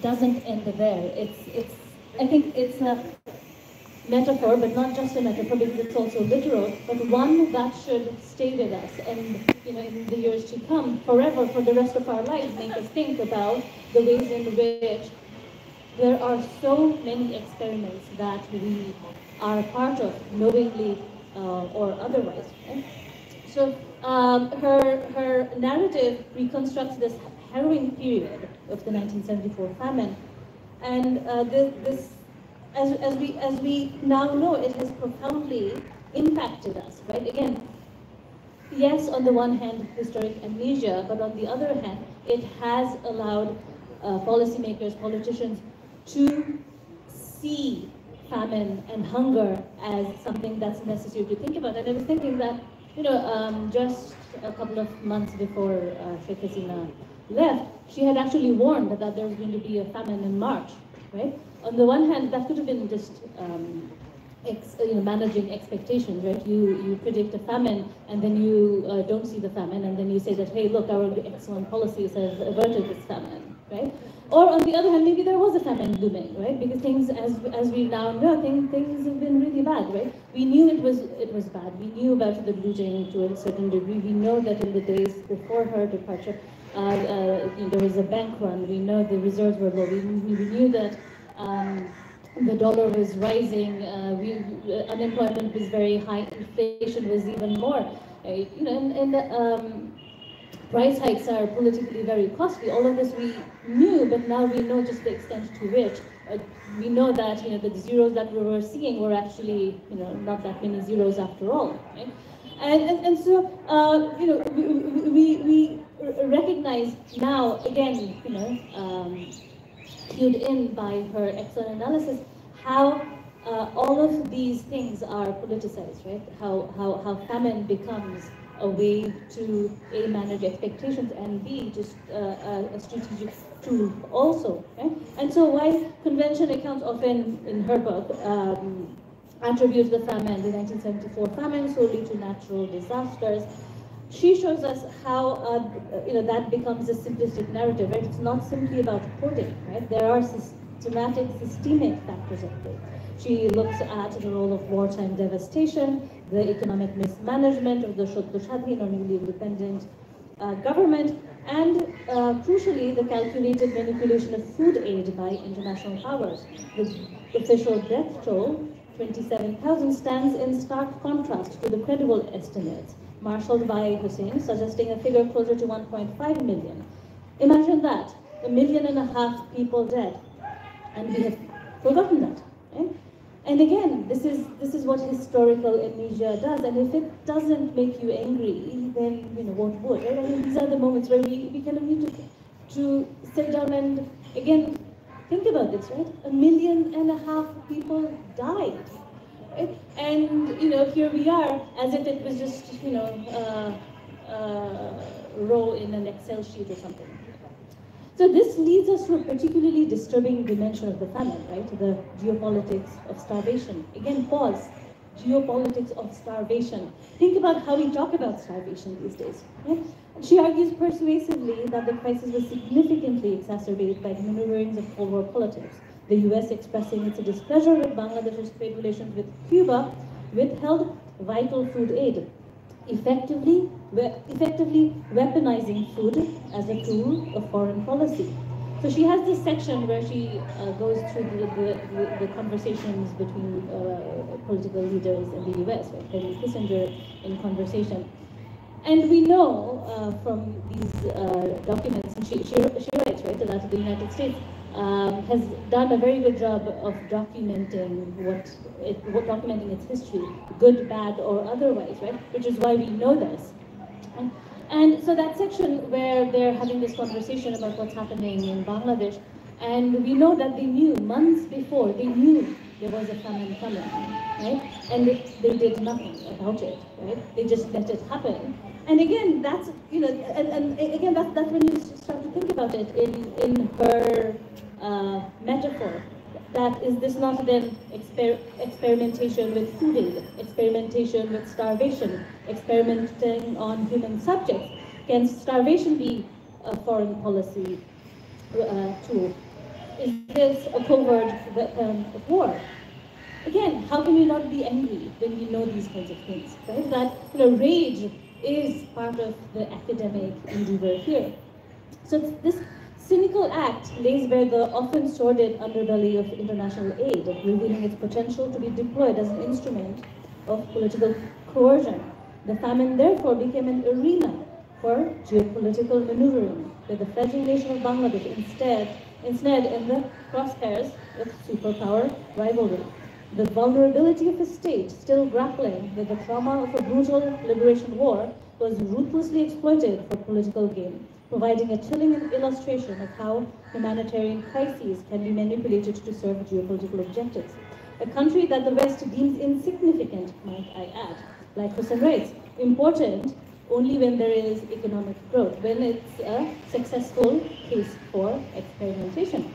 doesn't end there. I think it's a metaphor, but not just a metaphor because it's also literal, but one that should stay with us and, in the years to come, forever, for the rest of our lives, make us think about the ways in which there are so many experiments that we are a part of, knowingly or otherwise. Right? So her narrative reconstructs this harrowing period of the 1974 famine, and this, as we now know, it has profoundly impacted us. Right? Again, yes, on the one hand, historic amnesia, but on the other hand, it has allowed policymakers, politicians to see famine and hunger as something that's necessary to think about. And I was thinking that, just a couple of months before Sheikh Hasina left, she had actually warned that there was going to be a famine in March, right? On the one hand, that could have been just managing expectations, right? You predict a famine, and then you don't see the famine, and then you say that, hey, look, our excellent policies have averted this famine, right? Or on the other hand, maybe there was a famine looming, right? Because things, as we now know, things have been really bad, right? We knew it was bad. We knew about the looting to a certain degree. We know that in the days before her departure, there was a bank run. We know the reserves were low. We knew that the dollar was rising. Unemployment was very high. Inflation was even more. Price hikes are politically very costly. All of this we knew, but now we know just the extent to which. We know that the zeros that we were seeing were actually not that many zeros after all, right? And so we recognize now again, cued in by her excellent analysis, how all of these things are politicized, right? How famine becomes a way to A, manage expectations, and B, just a strategic tool also, right? And so while convention accounts often, in her book, attribute the famine, the 1974 famine, solely to natural disasters, she shows us how that becomes a simplistic narrative, right? It's not simply about hoarding, right? There are systemic factors at play. She looks at the role of wartime devastation, the economic mismanagement of the Shadhin or newly independent government, and crucially, the calculated manipulation of food aid by international powers. The official death toll, 27,000, stands in stark contrast to the credible estimates marshaled by Hossain, suggesting a figure closer to 1.5 million. Imagine that, 1.5 million people dead, and we have forgotten that, right? And again, this is what historical amnesia does, and if it doesn't make you angry, then what would, right? I mean, these are the moments where we kind of need to sit down and again think about this, right? 1.5 million people died. Right? And here we are, as if it was just row in an Excel sheet or something. So this leads us to a particularly disturbing dimension of the famine, right? The geopolitics of starvation. Again, pause. Geopolitics of starvation. Think about how we talk about starvation these days. Right? She argues persuasively that the crisis was significantly exacerbated by the maneuverings of Cold War politics. The US, expressing its displeasure with Bangladesh's trade relations with Cuba, withheld vital food aid, effectively weaponizing food as a tool of foreign policy. So she has this section where she goes through the conversations between political leaders in the US, right? Henry Kissinger in conversation. And we know from these documents, and she writes, right, that the United States has done a very good job of documenting documenting its history, good, bad, or otherwise, right? Which is why we know this. And so that section where they're having this conversation about what's happening in Bangladesh, and we know that they knew months before, they knew there was a famine coming, right? And they did nothing about it, right? They just let it happen. And again, that's, and again, that's when you start to think about it in her metaphor. That is this not then experimentation with food aid, experimentation with starvation, experimenting on human subjects? Can starvation be a foreign policy tool? this a covert weapon of war. Again, how can you not be angry when you know these kinds of things, right? That rage is part of the academic endeavor here. So this cynical act lays bare the often sordid underbelly of international aid, revealing its potential to be deployed as an instrument of political coercion. The famine therefore became an arena for geopolitical maneuvering, with the fledgling nation of Bangladesh instead in the crosshairs of superpower rivalry. The vulnerability of a state still grappling with the trauma of a brutal liberation war was ruthlessly exploited for political gain, providing a chilling illustration of how humanitarian crises can be manipulated to serve geopolitical objectives. A country that the West deems insignificant, might I add, like Hossain writes, important only when there is economic growth, when it's a successful case for experimentation.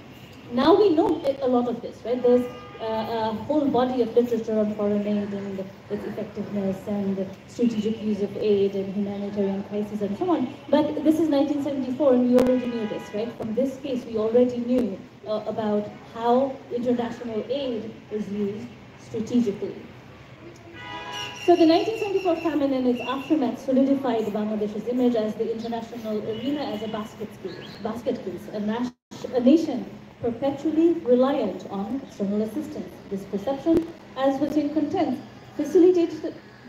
Now we know a lot of this, right? There's a whole body of literature on foreign aid and its effectiveness and strategic use of aid and humanitarian crises and so on. But this is 1974 and we already knew this, right? From this case, we already knew about how international aid is used strategically. So the 1974 famine and its aftermath solidified Bangladesh's image as the international arena as a basket case, a nation perpetually reliant on external assistance. This perception, as Hossain contends, facilitates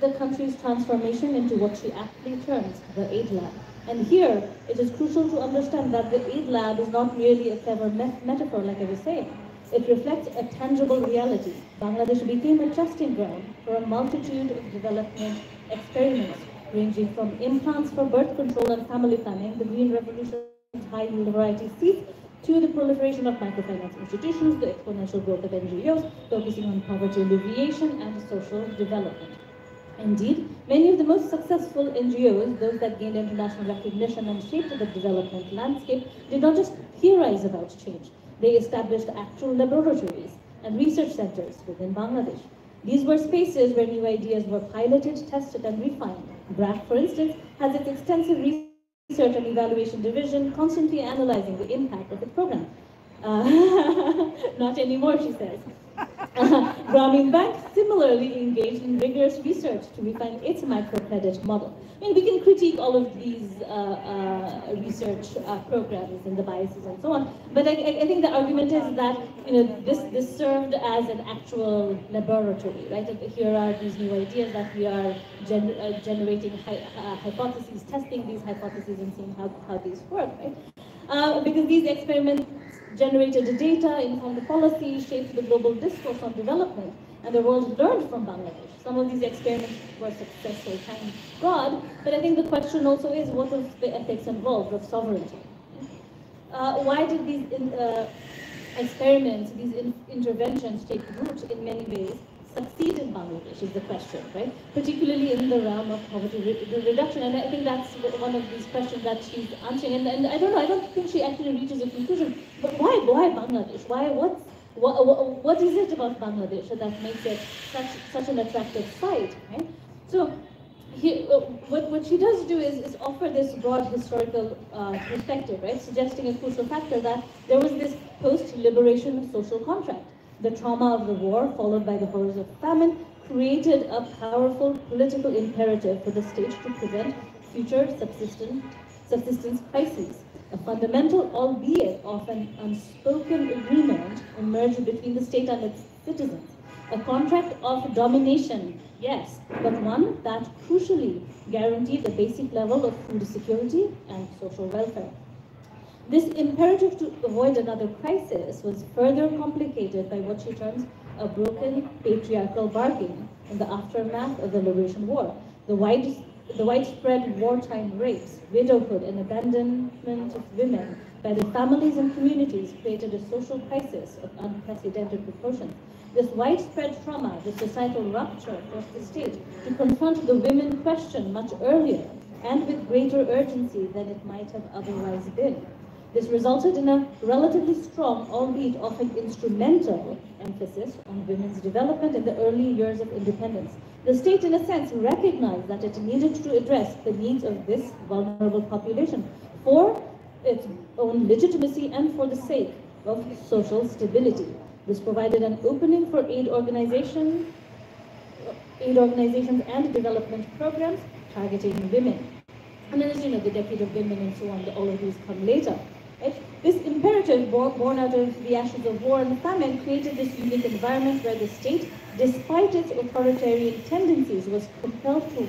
the country's transformation into what she aptly terms the aid lab. And here, it is crucial to understand that the aid lab is not merely a clever metaphor, like I was saying. It reflects a tangible reality. Bangladesh became a testing ground for a multitude of development experiments, ranging from implants for birth control and family planning, the Green Revolution's high-yield variety seeds, to the proliferation of microfinance institutions, the exponential growth of NGOs, focusing on poverty alleviation and social development. Indeed, many of the most successful NGOs, those that gained international recognition and shaped the development landscape, did not just theorize about change. They established actual laboratories and research centers within Bangladesh. These were spaces where new ideas were piloted, tested, and refined. BRAC, for instance, has its extensive research and evaluation division constantly analyzing the impact of its program. Not anymore, she says. Grameen Bank similarly engaged in rigorous research to refine its microcredit model. I mean, we can critique all of these research programs and the biases and so on, but I think the argument is that this served as an actual laboratory, right? Here are these new ideas that we are generating hypotheses, testing these hypotheses and seeing how these work, right? Because these experiments generated data, informed the policy, shaped the global discourse on development, and the world learned from Bangladesh. Some of these experiments were successful, thank God, but I think the question also is, what of the ethics involved of sovereignty? Why did these experiments, these interventions take root in many ways, succeed in Bangladesh is the question, right? Particularly in the realm of poverty reduction, and I think that's one of these questions that she's answering. And I don't know, I don't think she actually reaches a conclusion. But why Bangladesh? What is it about Bangladesh that makes it such an attractive site, right? So here, what she does do is offer this broad historical perspective, right? Suggesting a crucial factor that there was this post-liberation social contract. The trauma of the war, followed by the horrors of famine, created a powerful political imperative for the state to prevent future subsistence crises. A fundamental, albeit often unspoken agreement emerged between the state and its citizens. A contract of domination, yes, but one that crucially guaranteed a basic level of food security and social welfare. This imperative to avoid another crisis was further complicated by what she terms a broken patriarchal bargain in the aftermath of the Liberation War. The widespread wartime rapes, widowhood, and abandonment of women by their families and communities created a social crisis of unprecedented proportions. This widespread trauma, the societal rupture, forced the state to confront the women question much earlier and with greater urgency than it might have otherwise been. This resulted in a relatively strong, albeit often instrumental, emphasis on women's development in the early years of independence. The state, in a sense, recognized that it needed to address the needs of this vulnerable population for its own legitimacy and for the sake of social stability. This provided an opening for aid organizations and development programs targeting women. And then, as you know, the Decade of Women and so on, all of these come later. Right? This imperative, born out of the ashes of war and famine, created this unique environment where the state, despite its authoritarian tendencies, was compelled to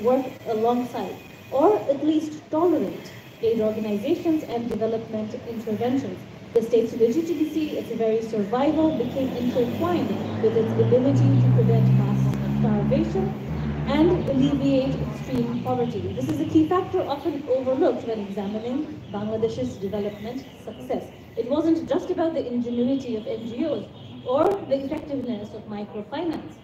work alongside, or at least tolerate, aid organizations and development interventions. The state's legitimacy, its very survival, became intertwined with its ability to prevent mass starvation and alleviate extreme poverty. This is a key factor often overlooked when examining Bangladesh's development success. It wasn't just about the ingenuity of NGOs or the effectiveness of microfinance.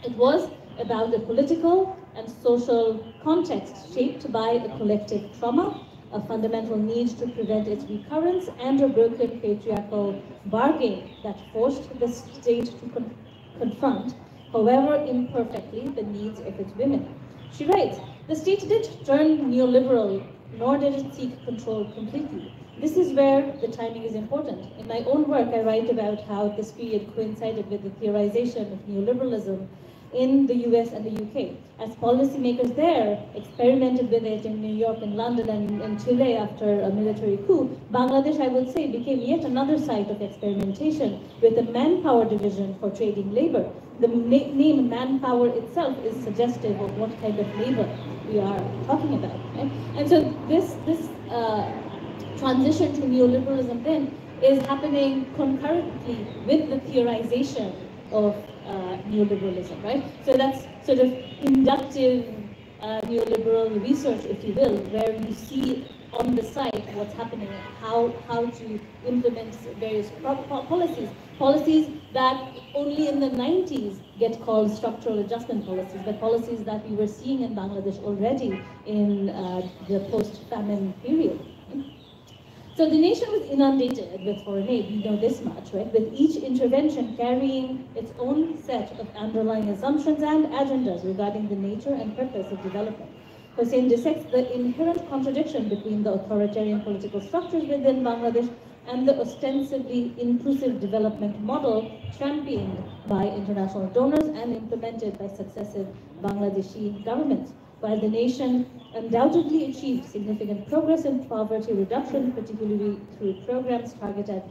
It was about the political and social context shaped by a collective trauma, a fundamental need to prevent its recurrence, and a broken patriarchal bargain that forced the state to confront, however imperfectly, the needs of its women. She writes, the state didn't turn neoliberal, nor did it seek control completely. This is where the timing is important. In my own work, I write about how this period coincided with the theorization of neoliberalism in the US and the UK. As policymakers there experimented with it in New York and London and in Chile after a military coup, Bangladesh, I would say, became yet another site of experimentation with a manpower division for trading labor. The name manpower itself is suggestive of what kind of labor we are talking about. Right? And so this transition to neoliberalism then is happening concurrently with the theorization of neoliberalism, right? So that's sort of inductive neoliberal research, if you will, where you see on the side what's happening, how to implement various policies that only in the 90s get called structural adjustment policies, but policies that we were seeing in Bangladesh already in the post-famine period. So the nation was inundated with foreign aid, we know this much, right? With each intervention carrying its own set of underlying assumptions and agendas regarding the nature and purpose of development. Hossain dissects the inherent contradiction between the authoritarian political structures within Bangladesh and the ostensibly inclusive development model championed by international donors and implemented by successive Bangladeshi governments. While the nation undoubtedly achieved significant progress in poverty reduction, particularly through programs targeted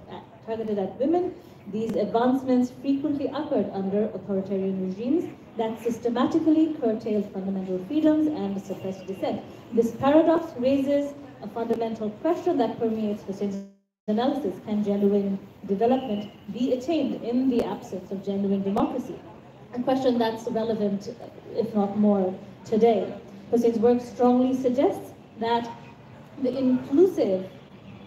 at women, these advancements frequently occurred under authoritarian regimes that systematically curtailed fundamental freedoms and suppressed dissent. This paradox raises a fundamental question that permeates Hossain's analysis: can genuine development be attained in the absence of genuine democracy? A question that's relevant, if not more, today. Hossain's work strongly suggests that the inclusive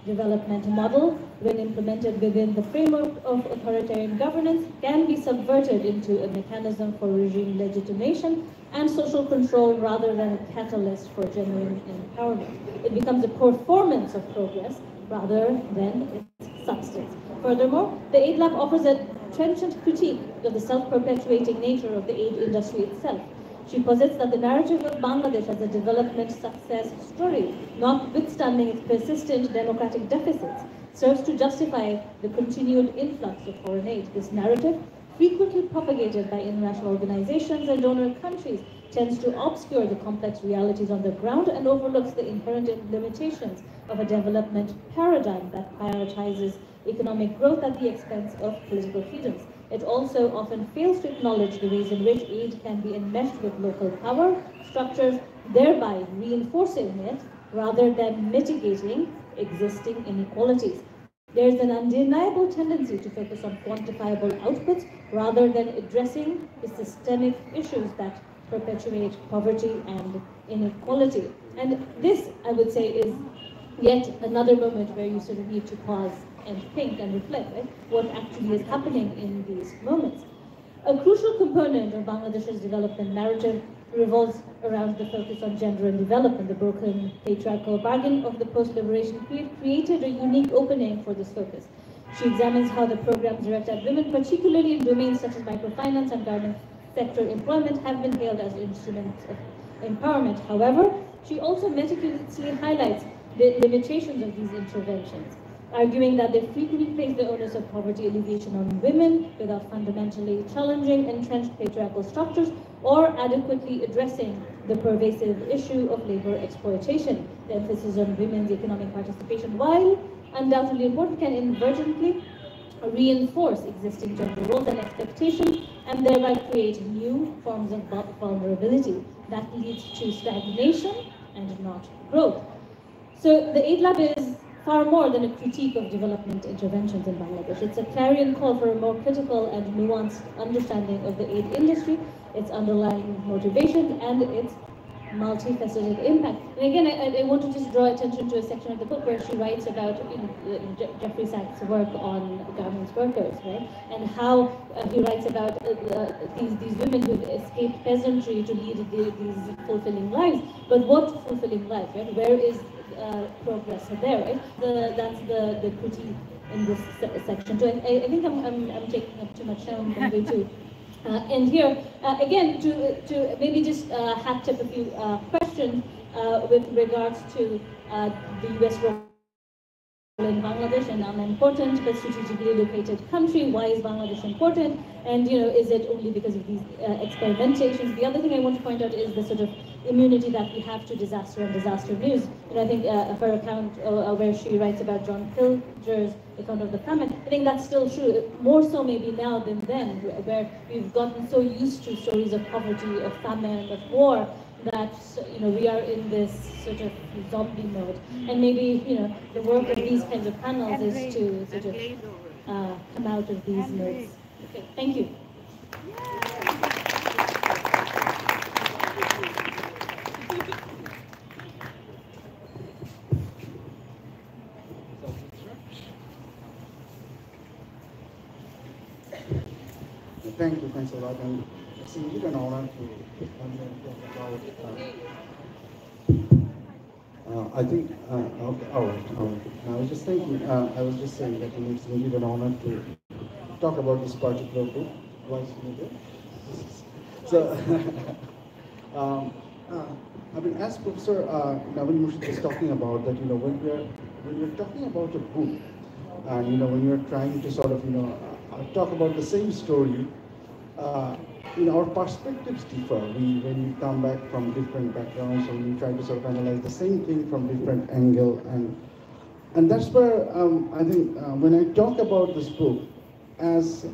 development model, when implemented within the framework of authoritarian governance, can be subverted into a mechanism for regime legitimation and social control rather than a catalyst for genuine empowerment. It becomes a performance of progress rather than its substance. Furthermore, the Aid Lab offers a trenchant critique of the self-perpetuating nature of the aid industry itself. She posits that the narrative of Bangladesh as a development success story, notwithstanding its persistent democratic deficits, serves to justify the continued influx of foreign aid. This narrative, frequently propagated by international organizations and donor countries, tends to obscure the complex realities on the ground and overlooks the inherent limitations of a development paradigm that prioritizes economic growth at the expense of political freedoms. It also often fails to acknowledge the ways in which aid can be enmeshed with local power structures, thereby reinforcing it rather than mitigating existing inequalities. There is an undeniable tendency to focus on quantifiable outputs rather than addressing the systemic issues that perpetuate poverty and inequality. And this, I would say, is yet another moment where you sort of need to pause and think and reflect, right? What actually is happening in these moments. A crucial component of Bangladesh's development narrative revolves around the focus on gender and development. The broken patriarchal bargain of the post-liberation period created a unique opening for this focus. She examines how the programs directed at women, particularly in domains such as microfinance and garment sector employment, have been hailed as instruments of empowerment. However, she also meticulously highlights the limitations of these interventions. arguing that they frequently place the onus of poverty alleviation on women without fundamentally challenging entrenched patriarchal structures or adequately addressing the pervasive issue of labor exploitation. The emphasis on women's economic participation, while undoubtedly important, can inadvertently reinforce existing gender roles and expectations and thereby create new forms of vulnerability that leads to stagnation and not growth. So the Aid Lab is far more than a critique of development interventions in Bangladesh. It's a clarion call for a more critical and nuanced understanding of the aid industry, its underlying motivations, and its multifaceted impact. And again, I want to just draw attention to a section of the book where she writes about Jeffrey Sachs' work on garments workers, right? And how he writes about these women who've escaped peasantry to lead these fulfilling lives. But what fulfilling life, right? Where is progress there, right? That's the critique in this section. So I think I'm taking up too much time. I'm going to end here. Again, to maybe just hat tip a few questions with regards to the U.S. role in Bangladesh and an important but strategically located country. Why is Bangladesh important? And is it only because of these experimentations? The other thing I want to point out is the sort of immunity that we have to disaster and disaster news. And I think her account where she writes about John Pilger's account of the famine, I think that's still true, more so maybe now than then, where we've gotten so used to stories of poverty, of famine, of war, that we are in this sort of zombie mode. And maybe the work of these kinds of panels is to sort of come out of these modes. Okay, thank you. Thanks a lot, and it's indeed an honor to come here and talk about. I think. Okay, all right. I was just thinking. I was just saying that it's indeed an honor to talk about this particular book. So, I mean, as Professor Naomi Hossain was talking about, that when we're talking about a book, and when we're trying to sort of talk about the same story. Our perspectives differ. When we come back from different backgrounds, and we try to sort of analyze the same thing from different angle, and that's where I think when I talk about this book, as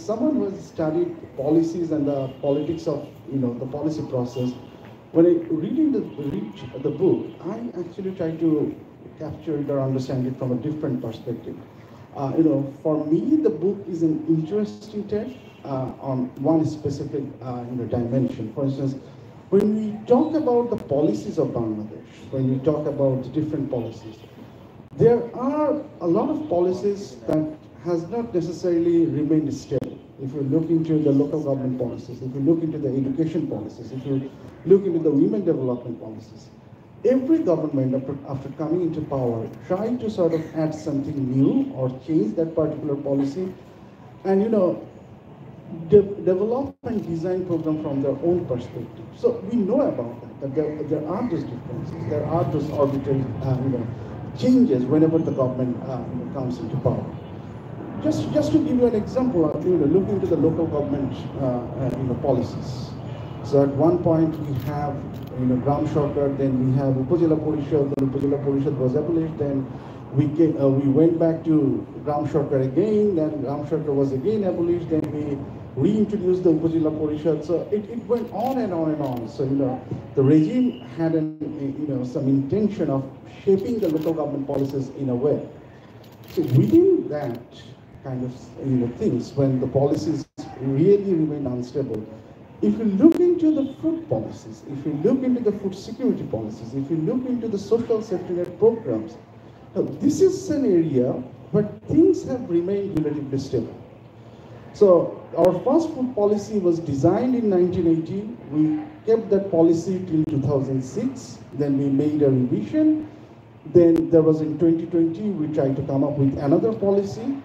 someone who has studied policies and the politics of the policy process, when I read the book, I actually try to capture it or understand it from a different perspective. For me, the book is an interesting take on one specific dimension. For instance, when we talk about the policies of Bangladesh, when we talk about different policies, there are a lot of policies that has not necessarily remained stable. If you look into the local government policies, if you look into the education policies, if you look into the women development policies, every government after coming into power tried to sort of add something new or change that particular policy, and develop and design program from their own perspective. So we know about that there are those differences, there are those arbitrary changes whenever the government comes into power. Just to give you an example, look into the local government policies. So at one point we have Gram Sarkar, then we have Upazila Porishad, then Upazila Porishad was abolished, then we went back to Gram Sarkar again, then Gram Sarkar was again abolished, then we reintroduced the Upazila Porishad. So it went on and on and on. So the regime had some intention of shaping the local government policies in a way. So within that kind of things, when the policies really remain unstable, if you look into the food policies, if you look into the food security policies, if you look into the social safety net programs, this is an area where things have remained relatively stable. So our first food policy was designed in 1980. We kept that policy till 2006. Then we made a revision. Then there was in 2020, we tried to come up with another policy,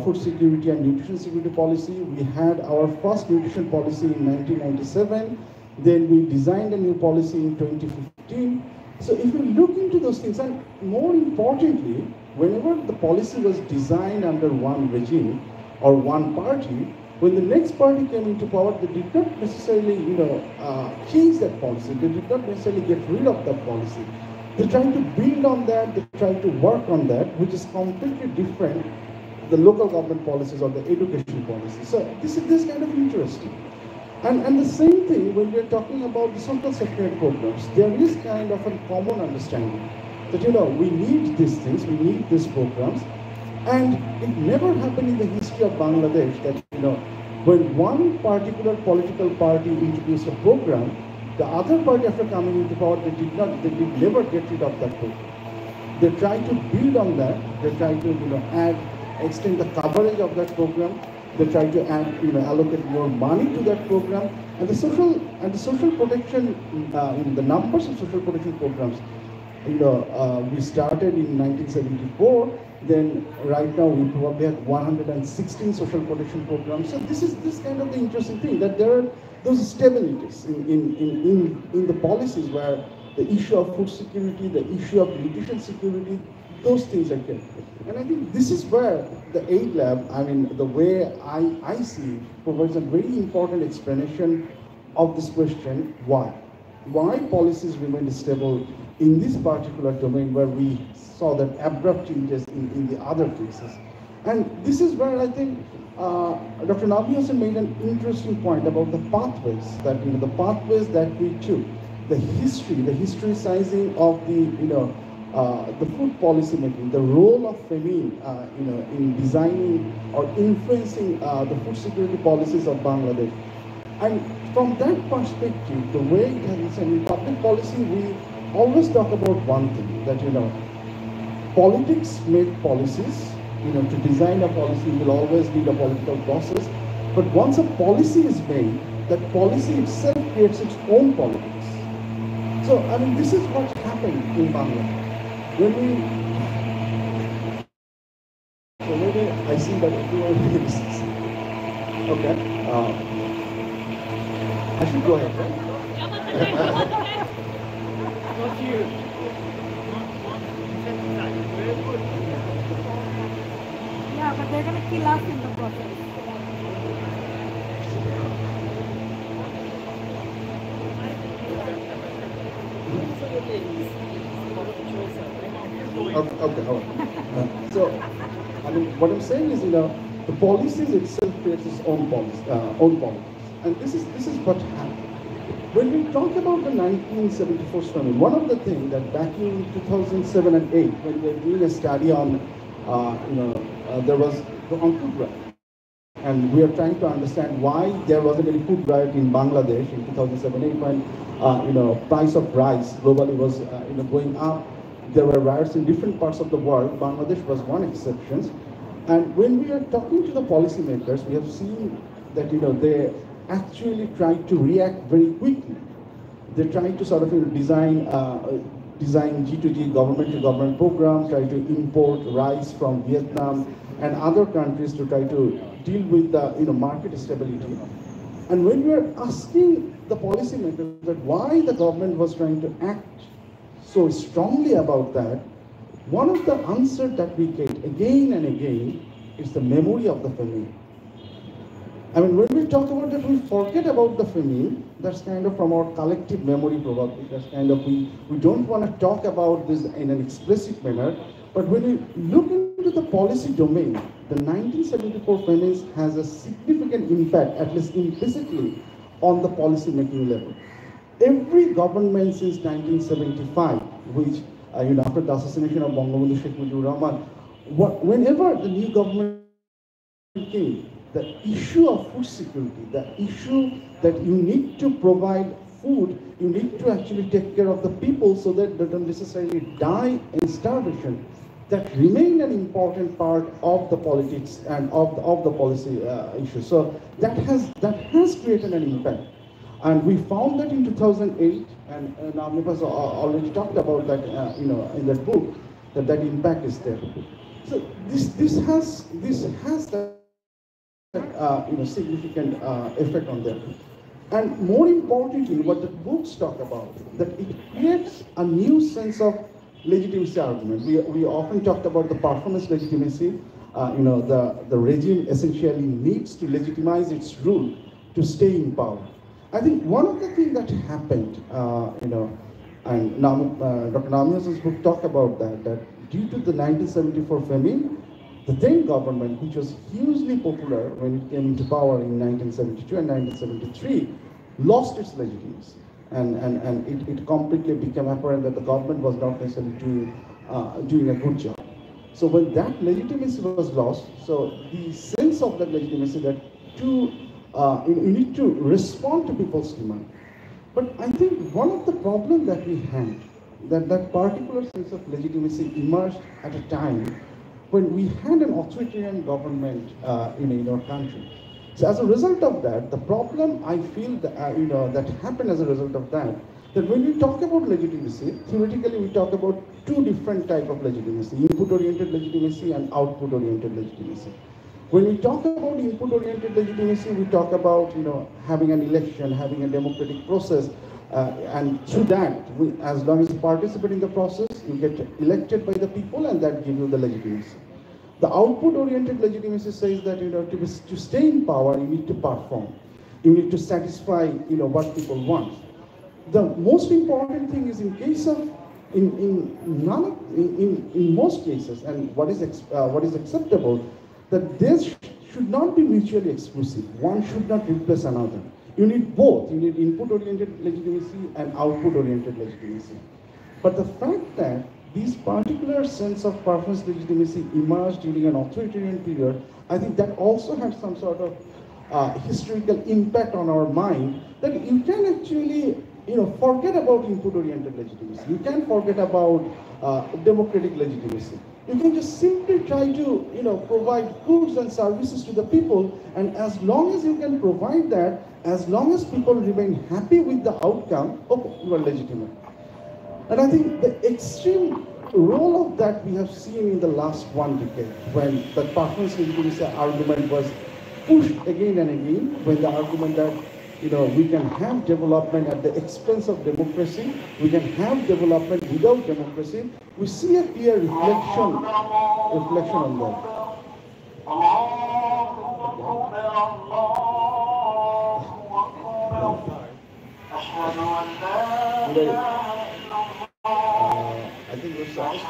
food security and nutrition security policy. We had our first nutrition policy in 1997. Then we designed a new policy in 2015. So if you look into those things, and more importantly, whenever the policy was designed under one regime or one party, when the next party came into power, they did not necessarily, change that policy. They did not necessarily get rid of that policy. They tried to build on that. They tried to work on that, which is completely different the local government policies or the education policies. So this kind of interesting. And the same thing when we're talking about the social security programs, there is kind of a common understanding that we need these things, we need these programs, and it never happened in the history of Bangladesh that when one particular political party introduced a program, the other party after coming into power they did never get rid of that program. They tried to build on that. They tried to extend the coverage of that program. They try to allocate more money to that program, and the social protection, the numbers of social protection programs. We started in 1974. Then right now we probably have 116 social protection programs. So this kind of the interesting thing that there are those stabilities in the policies where the issue of food security, the issue of nutrition security, those things are kept. And I think this is where the aid lab, the way I see it, provides a very important explanation of this question, why? Why policies remain stable in this particular domain where we saw that abrupt changes in the other cases. And this is where I think Dr. Naomi Hossain made an interesting point about the pathways that we took, the historicizing of the food policy making, the role of famine, in designing or influencing the food security policies of Bangladesh. And from that perspective, the way it has in public policy, we always talk about one thing, that politics make policies. To design a policy will always need a political process. But once a policy is made, that policy itself creates its own politics. So, this is what happened in Bangladesh. Maybe I see that everyone is. Okay. I should go ahead, right? Not you. Yeah, but they're going to kill us in the process. Okay. So, what I'm saying is, the policies itself creates its own politics, and this is what happened. When we talk about the 1974 famine, one of the things that back in 2007 and 8, when we were doing a study on, there was the food riot, and we are trying to understand why there wasn't any food riot in Bangladesh in 2007-8 when, price of rice globally was, going up. There were riots in different parts of the world. Bangladesh was one exception. And when we are talking to the policymakers, we have seen that they actually tried to react very quickly. They tried to sort of design G2G, government-to-government programs, try to import rice from Vietnam and other countries to try to deal with the market stability. And when we are asking the policymakers that why the government was trying to act so strongly about that, one of the answers that we get again and again is the memory of the famine. When we talk about that, we forget about the famine. That's kind of from our collective memory probably. That's kind of, we don't want to talk about this in an explicit manner. But when we look into the policy domain, the 1974 famine has a significant impact, at least implicitly, on the policy making level. Every government since 1975, which, after the assassination of Bangabandhu Sheikh Mujibur Rahman, whenever the new government came, the issue of food security, the issue that you need to provide food, you need to actually take care of the people so that they don't necessarily die in starvation, that remained an important part of the politics and of the policy issue. So that has created an impact. And we found that in 2008, and Naomi has already talked about that, in that book, that impact is there. So this has that significant effect on them. And more importantly, what the books talk about, that it creates a new sense of legitimacy argument. We often talked about the performance legitimacy. The regime essentially needs to legitimize its rule to stay in power. I think one of the things that happened, and Dr. Naomi Hossain's book talked about that due to the 1974 famine, the then government, which was hugely popular when it came into power in 1972 and 1973, lost its legitimacy. And it completely became apparent that the government was not necessarily doing a good job. So when that legitimacy was lost, so the sense of that legitimacy that you need to respond to people's demand. But I think one of the problems that we had, that particular sense of legitimacy emerged at a time when we had an authoritarian government in our country. So as a result of that, the problem I feel that, that happened as a result of that when we talk about legitimacy, theoretically we talk about two different types of legitimacy, input-oriented legitimacy and output-oriented legitimacy. When we talk about input-oriented legitimacy, we talk about having an election, having a democratic process, and through that, as long as you participate in the process, you get elected by the people, and that gives you the legitimacy. The output-oriented legitimacy says that to stay in power, you need to perform. You need to satisfy what people want. The most important thing is in case of in most cases, and what is acceptable, that this should not be mutually exclusive. One should not replace another. You need both. You need input-oriented legitimacy and output-oriented legitimacy. But the fact that this particular sense of performance legitimacy emerged during an authoritarian period, I think that also had some sort of historical impact on our mind, that you can actually forget about input-oriented legitimacy. You can forget about democratic legitimacy. You can just simply try to provide goods and services to the people, and as long as you can provide that, as long as people remain happy with the outcome, okay, you are legitimate. And I think the extreme role of that we have seen in the last 1 decade, when the performance legitimacy argument was pushed again and again, when the argument that we can have development at the expense of democracy, we can have development without democracy, we see a clear reflection on that. I think we're supposed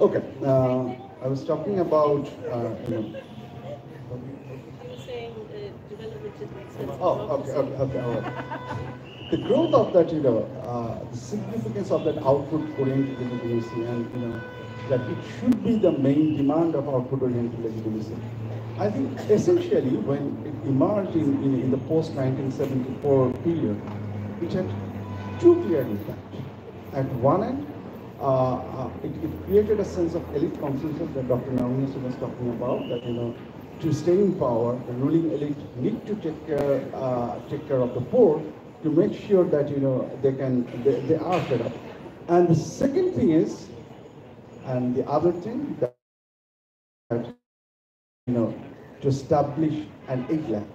Okay, I was talking about, okay, all right. The growth of that, the significance of that output-oriented legitimacy, and that it should be the main demand of output-oriented legitimacy. I think essentially when it emerged in the post-1974 period, it had two clear impacts. At one end, it created a sense of elite consensus that Dr. Naomi Hossain was talking about, that to stay in power, the ruling elite need to take care of the poor, to make sure that they are fed up. And the second thing is, and the other thing, that to establish an aid lab.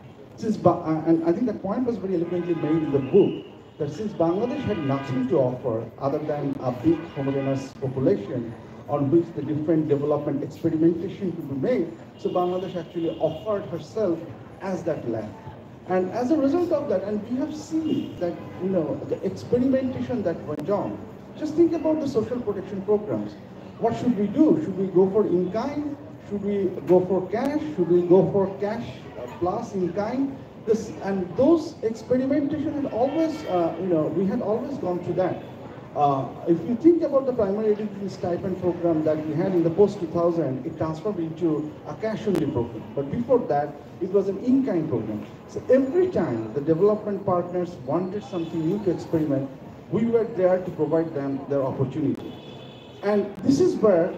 And I think that point was very eloquently made in the book, that since Bangladesh had nothing to offer other than a big homogeneous population on which the different development experimentation could be made, so Bangladesh actually offered herself as that lab. And as a result of that, and we have seen that, the experimentation that went on. Just think about the social protection programs. What should we do? Should we go for in-kind? Should we go for cash? Should we go for cash plus in-kind? And those experimentation had always, we had always gone through that. If you think about the primary education stipend program that we had in the post-2000, it transformed into a cash-only program. But before that, it was an in-kind program. So every time the development partners wanted something new to experiment, we were there to provide them their opportunity. And this is where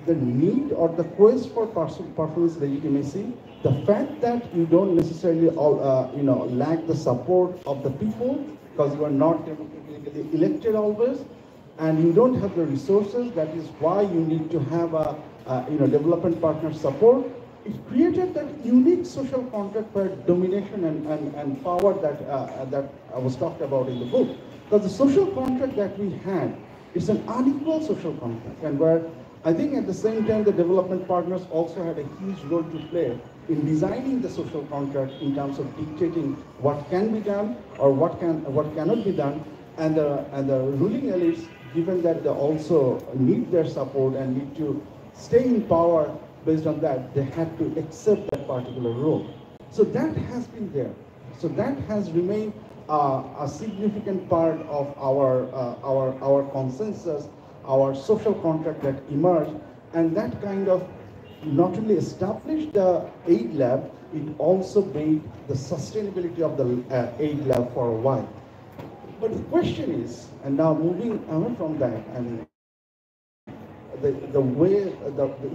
the need or the quest for performance legitimacy, the fact that you don't necessarily lack the support of the people because you are not democratically elected always, and you don't have the resources. That is why you need to have a development partner support. It created that unique social contract where domination and power that I was talked about in the book. Because the social contract that we had is an unequal social contract, and where I think at the same time the development partners also had a huge role to play in designing the social contract in terms of dictating what can be done or what cannot be done, and the ruling elites, given that they also need their support and need to stay in power based on that, they had to accept that particular role. So that has been there. So that has remained a significant part of our consensus, our social contract that emerged, and that kind of not only established the aid lab, it also made the sustainability of the aid lab for a while. But the question is, and now moving away from that, and the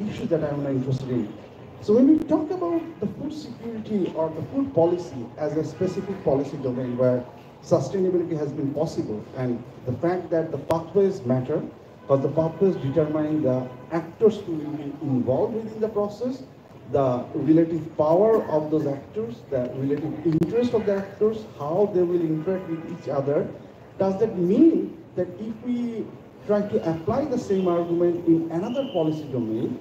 issue that I'm interested in. So when we talk about the food security or the food policy as a specific policy domain where sustainability has been possible, and the fact that the pathways matter, because the pathways determine the actors who will be involved within the process, the relative power of those actors, the relative interest of the actors, how they will interact with each other. Does that mean that if we try to apply the same argument in another policy domain,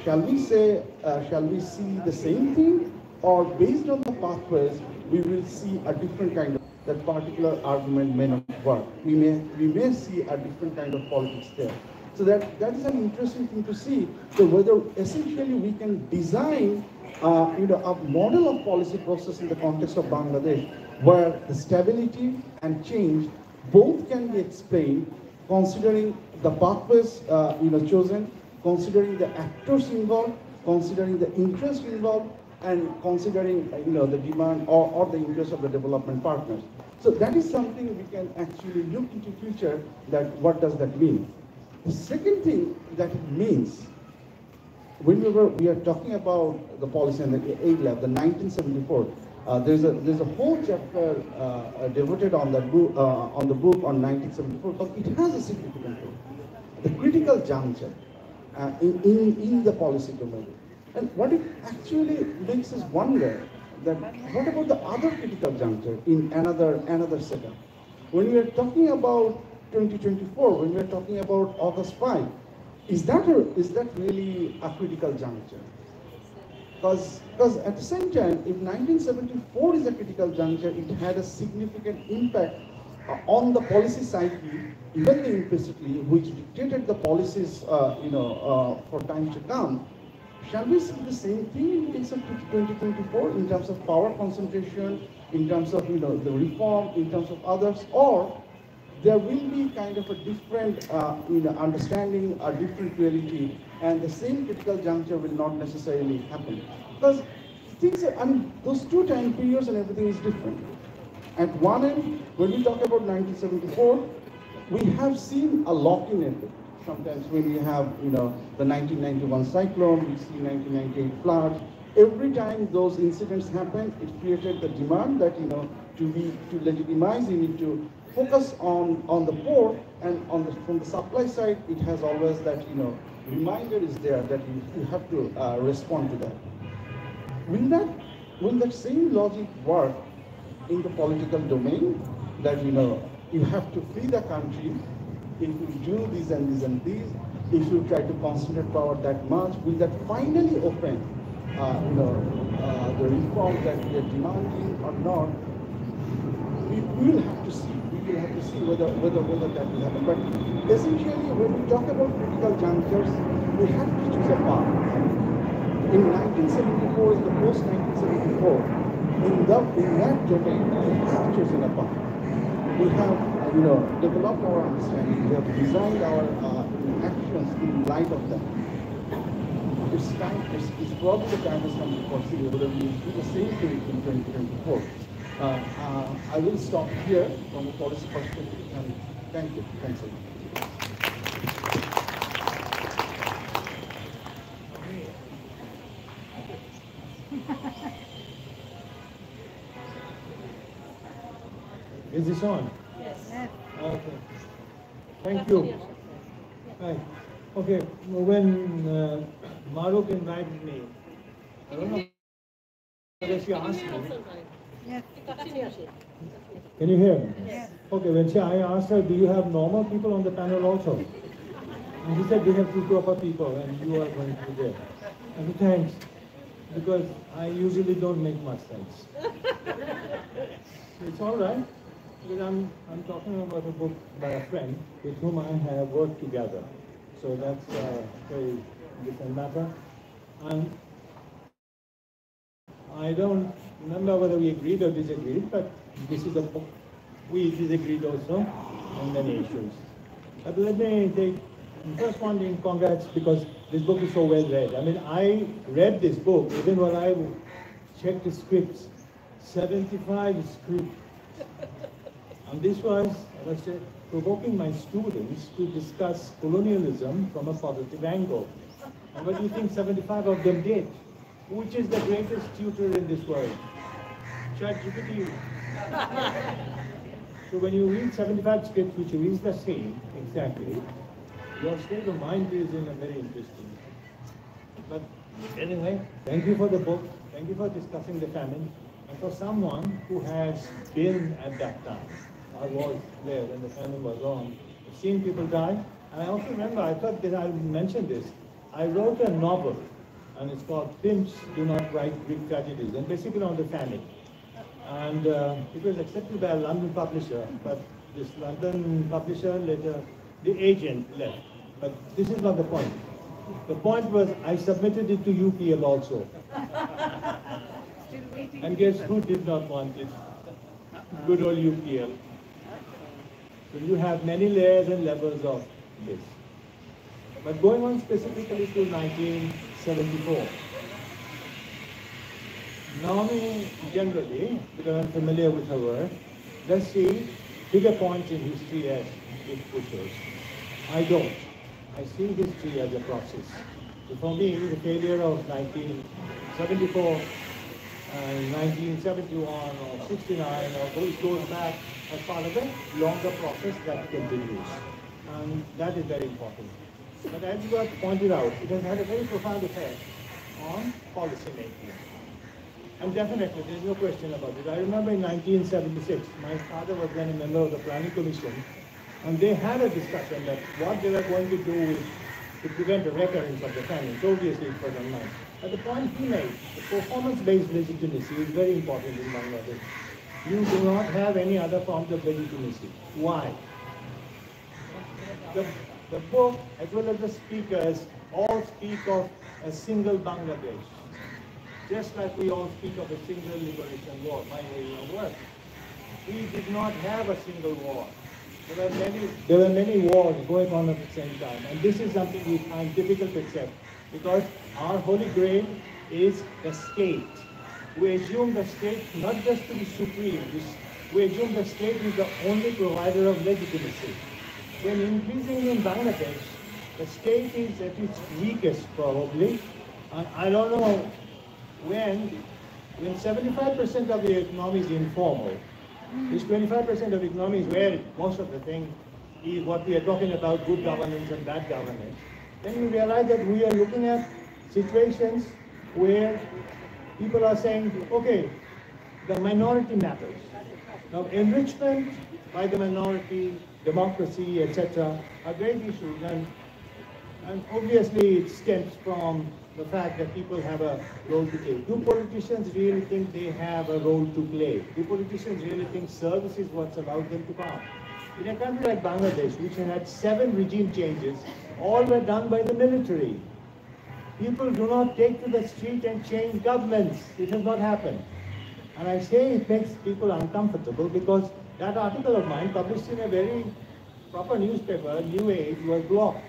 shall we see the same thing, or based on the pathways, we will see a different kind of, that particular argument may not work. We may see a different kind of politics there. So that is an interesting thing to see. So whether essentially we can design a model of policy process in the context of Bangladesh, where the stability and change both can be explained, considering the pathways chosen, considering the actors involved, considering the interest involved, and considering the demand or the interest of the development partners. So that is something we can actually look into future, that what does that mean. The second thing that it means, when we are talking about the policy and the aid lab, the 1974, there's a whole chapter devoted on that book, on the book on 1974, because it has a significant role. The critical juncture in the policy domain. And what it actually makes us wonder that what about the other critical juncture in another setup? When we are talking about 2024, when we are talking about August 5, is that really a critical juncture? Because at the same time, if 1974 is a critical juncture, it had a significant impact on the policy psyche, even implicitly, which dictated the policies, for time to come. Shall we see the same thing in case of 2024 in terms of power concentration, in terms of the reform, in terms of others, or there will be kind of a different understanding, a different reality, and the same critical juncture will not necessarily happen, because things are, those two time periods and everything is different. At one end, when we talk about 1974, we have seen a lock-in effect. Sometimes when we have, the 1991 cyclone, we see 1998 floods. Every time those incidents happen, it created the demand that, to legitimize, you need to focus on the poor, and from the supply side, it has always that, reminder is there that you have to respond to that. Will that same logic work in the political domain, that, you have to free the country? If you do this and this and this, if you try to concentrate power that much, will that finally open the reforms that we are demanding or not, we will have to see. We will have to see whether that will happen. But essentially, when we talk about critical junctures, we have to choose a path. In 1974, in the post-1974, in that domain, we have chosen a path. We have, developed our understanding. We have designed our actions in light of that. It's time. It's probably the time has come to consider whether we do the same thing in 2024. I will stop here from a policy perspective, and thank you. Thanks a lot. Is this on? Yes. Okay. Thank you. Hi. Okay. When Maruk invited me, I don't know whether she asked me. Yes. Can you hear me? Yes. Okay. I asked her, do you have normal people on the panel also? And she said, we have two proper people, and you are going to be there. I said, thanks, because I usually don't make much sense. It's all right. Because I'm talking about a book by a friend with whom I have worked together. So that's a very different matter. And I don't remember whether we agreed or disagreed, but this is a book. We disagreed also on many issues. But let me take the first one in congrats because this book is so well read. I mean, I read this book even when I checked the scripts. 75 scripts. And this was, as I said, provoking my students to discuss colonialism from a positive angle. And what do you think 75 of them did? Which is the greatest tutor in this world? ChatGPT. So when you read 75 scripts, which reads the same exactly, your state of mind is in a very interesting. But anyway, thank you for the book. Thank you for discussing the famine. And for someone who has been at that time, I was there when the famine was on, I've seen people die. And I also remember, I thought that I mentioned this. I wrote a novel, and it's called Pimps Do Not Write Greek Tragedies, and basically on the famine. And it was accepted by a London publisher, but this London publisher later, the agent left. But this is not the point. The point was I submitted it to UPL also. And guess who did not want it? Good old UPL. So you have many layers and levels of this. But going on specifically to 1974. Naomi, generally, because I'm familiar with her work, does see bigger points in history as big pushers. I don't. I see history as a process. So for me, the failure of 1974 and 1971 or 69 or those goes back as part of a longer process that continues. And that is very important. But as you got pointed out, it has had a very profound effect on policy making. And definitely, there's no question about it. I remember in 1976, my father was then a member of the Planning Commission, and they had a discussion that what they were going to do is to prevent a recurrence of the famine. So obviously it was unknown. But the point he made, the performance-based legitimacy is very important in Bangladesh. You do not have any other forms of legitimacy. Why? The book, as well as the speakers, all speak of a single Bangladesh. Just like we all speak of a single liberation war, my area of work. We did not have a single war. There were many wars going on at the same time. And this is something we find difficult to accept because our holy grail is the state. We assume the state not just to be supreme, we assume the state is the only provider of legitimacy. When increasingly in Bangladesh, the state is at its weakest probably. And I don't know when 75% of the economy is informal, this 25% of economy is where most of the thing is what we are talking about, good governance and bad governance. Then you realize that we are looking at situations where people are saying, okay, the minority matters. Now enrichment by the minority, democracy, etc. are great issues. And And obviously it stems from the fact that people have a role to play. Do politicians really think they have a role to play? Do politicians really think service is what's allowed them to come? In a country like Bangladesh, which had 7 regime changes, all were done by the military. People do not take to the street and change governments. It has not happened. And I say it makes people uncomfortable because that article of mine, published in a very proper newspaper, New Age, was blocked.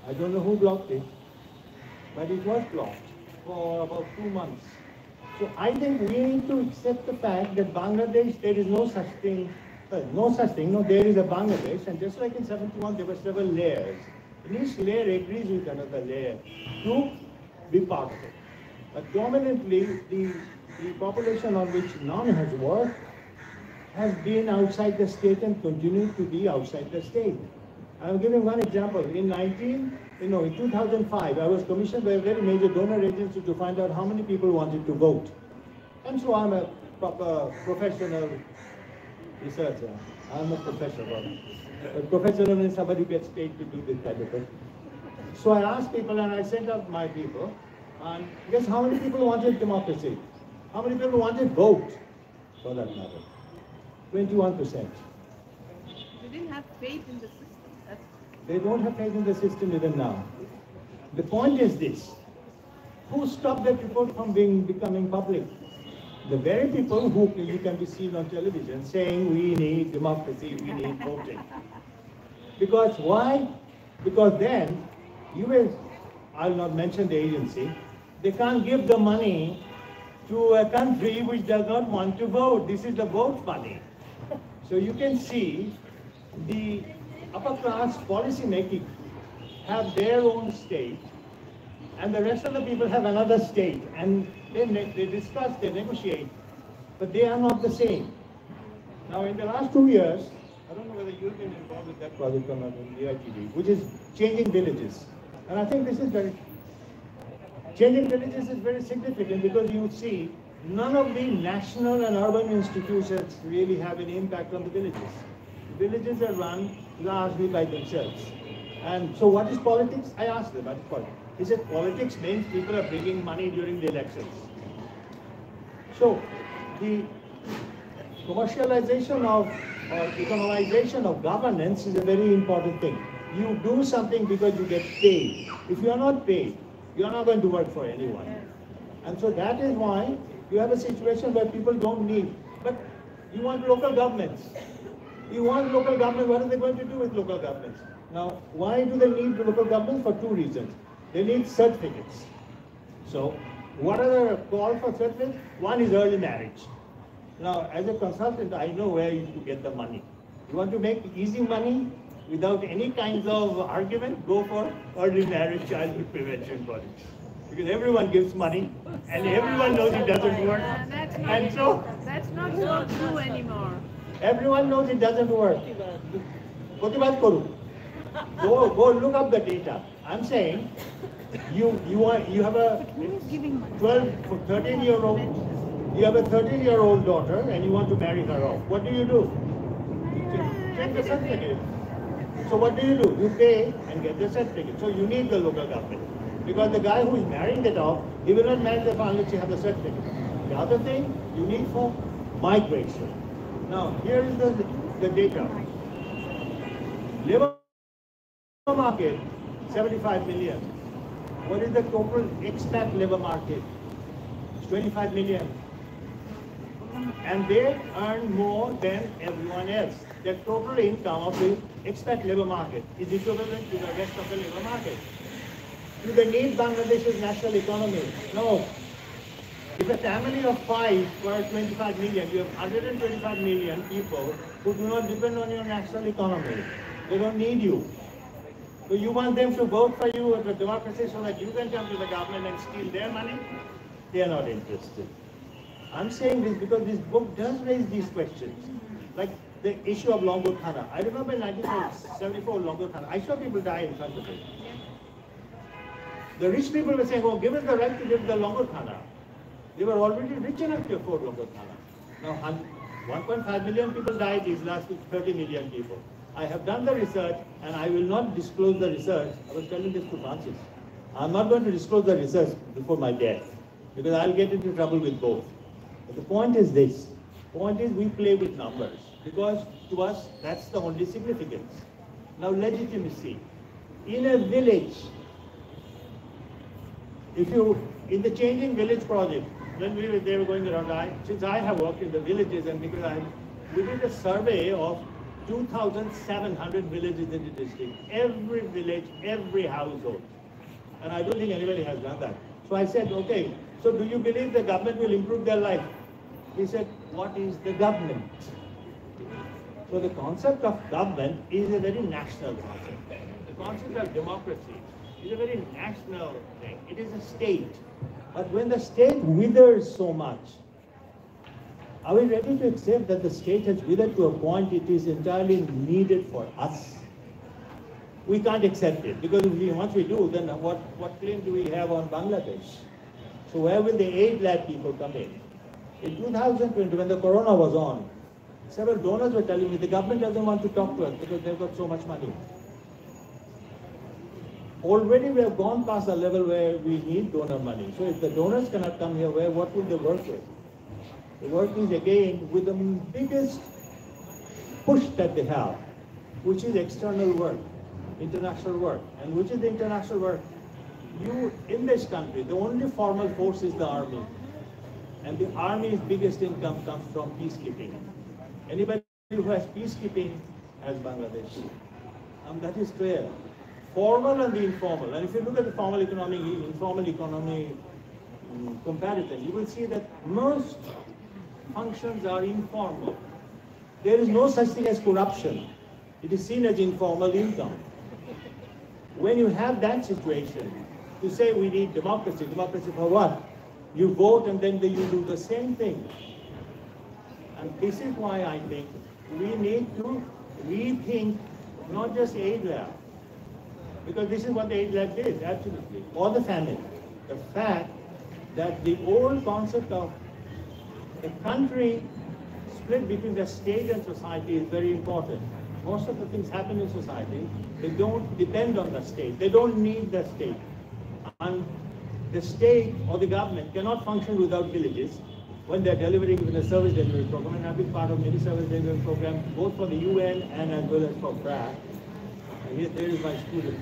I don't know who blocked it, but it was blocked for about 2 months. So I think we need to accept the fact that Bangladesh, there is no such thing, no, there is a Bangladesh, and just like in 71, there were several layers. And each layer agrees with another layer to be part of it. But dominantly, the population on which Naomi has worked has been outside the state and continued to be outside the state. I'm giving one example. In 2005, I was commissioned by a very major donor agency to find out how many people wanted to vote. And so I'm a proper professional researcher. I'm a professor. A professional means somebody who gets paid to do this kind of thing. So I asked people and I sent out my people. And guess how many people wanted democracy? How many people wanted vote, for that matter? 21%. They didn't have faith in the system. They don't have faith in the system even now. The point is this. Who stopped that report from becoming public? The very people who you can be seen on television saying we need democracy, we need voting. Because why? Because then, I'll not mention the agency, they can't give the money to a country which does not want to vote. This is the vote money. So you can see the upper class policy making have their own state, and the rest of the people have another state, and they discuss, they negotiate, but they are not the same. Now, in the last 2 years, I don't know whether you've been involved with that project or not in the ITV, which is changing villages. And I think changing villages is very significant because you see none of the national and urban institutions really have any impact on the villages. Villages are run largely by themselves. And so what is politics? I asked them, what is politics? He said politics means people are bringing money during the elections. So the commercialization of or economization of governance is a very important thing. You do something because you get paid. If you are not paid, you are not going to work for anyone. And so that is why you have a situation where people don't need, but you want local governments. You want local government, what are they going to do with local governments? Now, why do they need the local governments? For 2 reasons. They need certificates. So, what are the call for certificates? One is early marriage. Now, as a consultant, I know where you to get the money. You want to make easy money without any kinds of argument, go for early marriage childhood prevention projects. Because everyone gives money, and everyone knows it doesn't work. And so, That's not so true anymore. everyone knows it doesn't work. Protibaad koru. Go look up the data. I'm saying you have a 13-year-old, you have a 13-year-old daughter and you want to marry her off. What do? Check the certificate. So what do? You pay and get the certificate. So you need the local government. Because the guy who is marrying it off, he will not marry the family unless you have the certificate. The other thing you need for migration. Now, here is the data. Labor market, 75 million. What is the total expat labor market? It's 25 million. And they earn more than everyone else. The total income of the expat labor market is equivalent to the rest of the labor market. Do they need Bangladesh's national economy? No. If a family of 5 were 25 million, you have 125 million people who do not depend on your national economy. They don't need you. So you want them to vote for you as a democracy so that you can come to the government and steal their money? They are not interested. I'm saying this because this book does raise these questions. Like the issue of Longo Thana. I remember in 1974, Longo Thana. I saw people die in front of it. The rich people were saying, oh, give us the right to live the Longo Thana. They were already rich enough to afford Longo Thana. Now, 1.5 million people died, these last 30 million people. I have done the research and I will not disclose the research. I was telling this to Francis. I'm not going to disclose the research before my death because I'll get into trouble with both. But the point is this. The point is we play with numbers because to us that's the only significance. Now legitimacy. In a village, if you, in the Changing Village project, when they were going around, since I have worked in the villages and because we did a survey of 2,700 villages in the district, every village, every household. And I don't think anybody has done that. So I said, okay, so do you believe the government will improve their life? He said, what is the government? So the concept of government is a very national concept. The concept of democracy is a very national thing. It is a state. But when the state withers so much, are we ready to accept that the state has withered to a point it is entirely needed for us? We can't accept it because once we do, then what claim do we have on Bangladesh? So where will the aid-led people come in? In 2020, when the corona was on, several donors were telling me the government doesn't want to talk to us because they've got so much money. Already we have gone past a level where we need donor money. So if the donors cannot come here, what will they work with? The work is again with the biggest push that they have, which is external work, international work. And which is the international work? In this country, the only formal force is the army. And the army's biggest income comes from peacekeeping. Anybody who has peacekeeping has Bangladesh. That is clear. Formal and the informal. And if you look at the formal economy, informal economy comparison, you will see that most functions are informal. There is no such thing as corruption. It is seen as informal income. When you have that situation, you say we need democracy. Democracy for what? You vote and then you do the same thing. And this is why I think we need to rethink not just aid lab, because this is what the aid lab did, absolutely, or the famine. The fact that the old concept of a country split between the state and society is very important. Most of the things happen in society, they don't depend on the state. They don't need the state. And the state or the government cannot function without villages when they're delivering with a service delivery program. And I've been part of many service delivery programs, both for the UN and as well as for PRAC. And here, there is my student.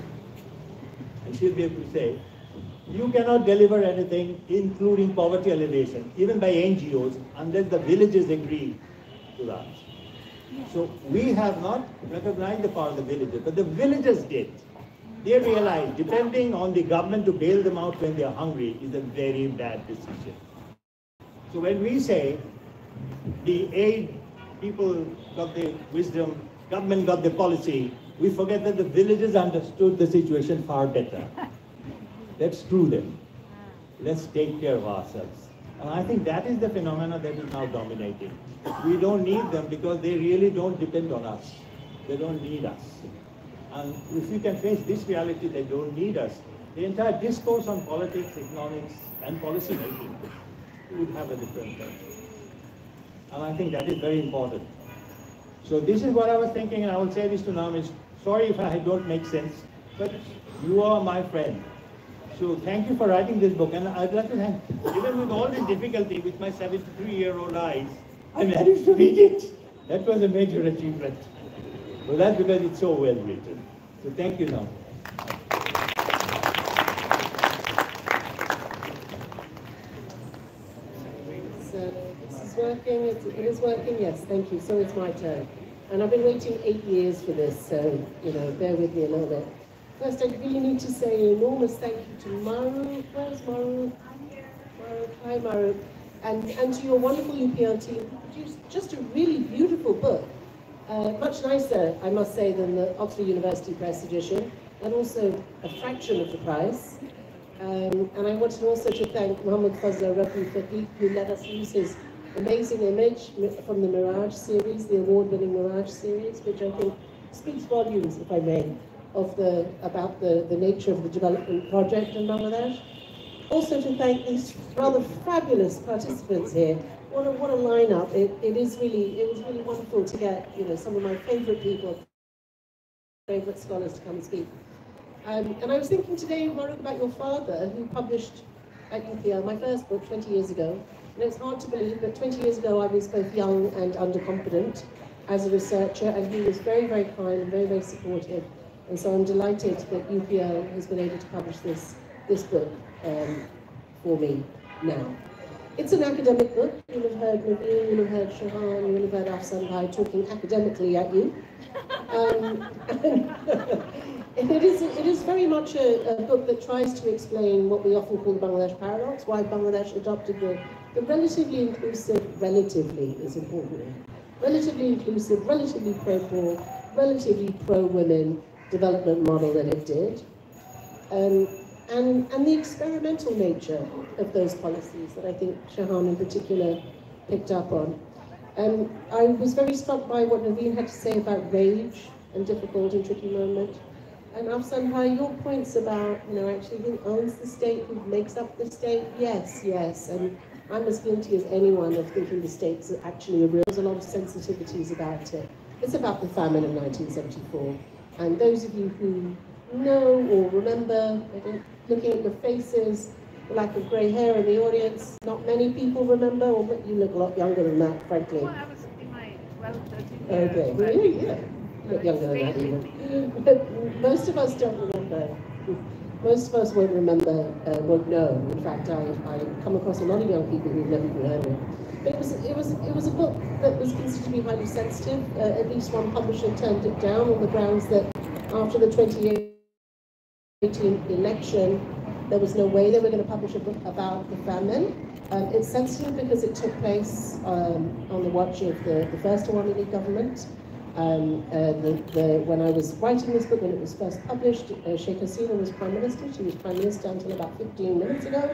And she'll be able to say, you cannot deliver anything, including poverty alleviation, even by NGOs, unless the villages agree to that. So we have not recognized the power of the villages, but the villagers did. They realized depending on the government to bail them out when they are hungry is a very bad decision. So when we say the aid people got the wisdom, government got the policy, we forget that the villagers understood the situation far better. Let's screw them. Let's take care of ourselves. And I think that is the phenomena that is now dominating. We don't need them because they really don't depend on us. They don't need us. And if we can face this reality, they don't need us, the entire discourse on politics, economics, and policy making would have a different turn. And I think that is very important. So this is what I was thinking, and I will say this to Naomi. Sorry if I don't make sense, but you are my friend. So thank you for writing this book. And I'd like to thank, even with all this difficulty, with my 73-year-old eyes, I managed to read it. That was a major achievement. Well, that's because it's so well written. So thank you, Naomi. So this is working. It is working. Yes, thank you. So it's my turn. And I've been waiting 8 years for this, so, bear with me a little bit. First, I really need to say an enormous thank you to Maru. Where's Maru? I'm here. Maru. Hi, Maru. And to your wonderful UPL team, who produced just a really beautiful book. Much nicer, I must say, than the Oxford University Press edition, and also a fraction of the price. And I wanted also to thank Mohammed Fazla Rafi Faqih, who let us use his amazing image from the Mirage series, the award-winning Mirage series, which I think speaks volumes, if I may, about the nature of the development project in Bangladesh. Also to thank these rather fabulous participants here. What a lineup! It was really wonderful to get some of my favourite people favourite scholars to come and speak. And I was thinking today, Maruk, about your father, who published at UPL my first book 20 years ago. And it's hard to believe, but 20 years ago I was both young and undercompetent as a researcher, and he was very, very kind and very, very supportive. And so I'm delighted that UPL has been able to publish this book for me now. It's an academic book. You'll have heard Naveen, you'll have heard Shahan, you'll have heard Afsan Bhai talking academically at you. And it is very much a book that tries to explain what we often call the Bangladesh paradox, why Bangladesh adopted the relatively inclusive, relatively is important, relatively inclusive, relatively pro-poor, relatively pro-women development model that it did. And the experimental nature of those policies that I think Shahan in particular picked up on. I was very struck by what Naveen had to say about rage and difficult and tricky moment. And Afsan Bhai, your points about, actually who owns the state, who makes up the state, yes. And I'm as guilty as anyone of thinking the state's actually a real, there's a lot of sensitivities about it. It's about the famine of 1974. And those of you who know or remember, looking at your faces, the lack of grey hair in the audience, not many people remember, or you look a lot younger than that, frankly. Well, I was in my 12, 13 years. Okay, really? Yeah. You look younger than that even. But most of us don't remember. Most of us won't remember, won't know. In fact, I come across a lot of young people who've never even heard of it. But it was a book that was considered to be highly sensitive. At least one publisher turned it down on the grounds that after the 2018 election, there was no way they were going to publish a book about the famine. It's sensitive because it took place on the watch of the first Awami League government. When I was writing this book, when it was first published, Sheikh Hasina was Prime Minister. She was Prime Minister until about 15 minutes ago.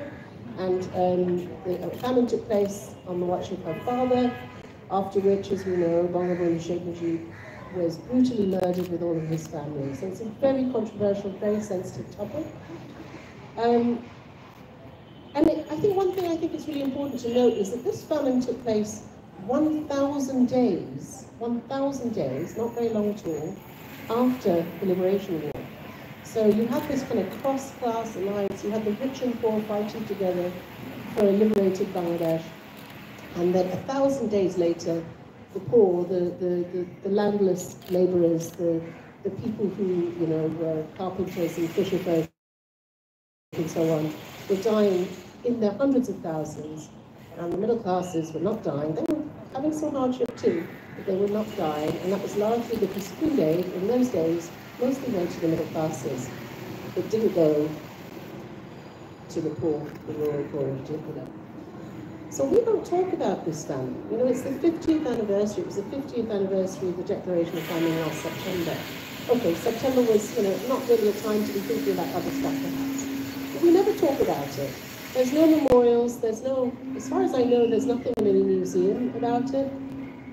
And the famine took place on the watch of her father, after which, as we know, Honorable Sheikh Mujib was brutally murdered with all of his family. So it's a very controversial, very sensitive topic. I think one thing I think is really important to note is that this famine took place 1,000 days, not very long at all, after the Liberation War. So you had this kind of cross-class alliance, you had the rich and poor fighting together for a liberated Bangladesh, and then 1,000 days later, the poor, the landless labourers, the people who, were carpenters and fisherfolk and so on, were dying in their hundreds of thousands, and the middle classes were not dying. They were having some hardship too, but they were not dying, and that was largely because food aid in those days mostly went to the middle classes. It didn't go to the poor, the rural poor in particular. So we don't talk about this famine. It's the 50th anniversary. It was the 50th anniversary of the Declaration of Famine last September. Okay, September was, not really a time to be thinking about other stuff perhaps. But we never talk about it. There's no memorials, there's no, as far as I know, there's nothing in any museum about it.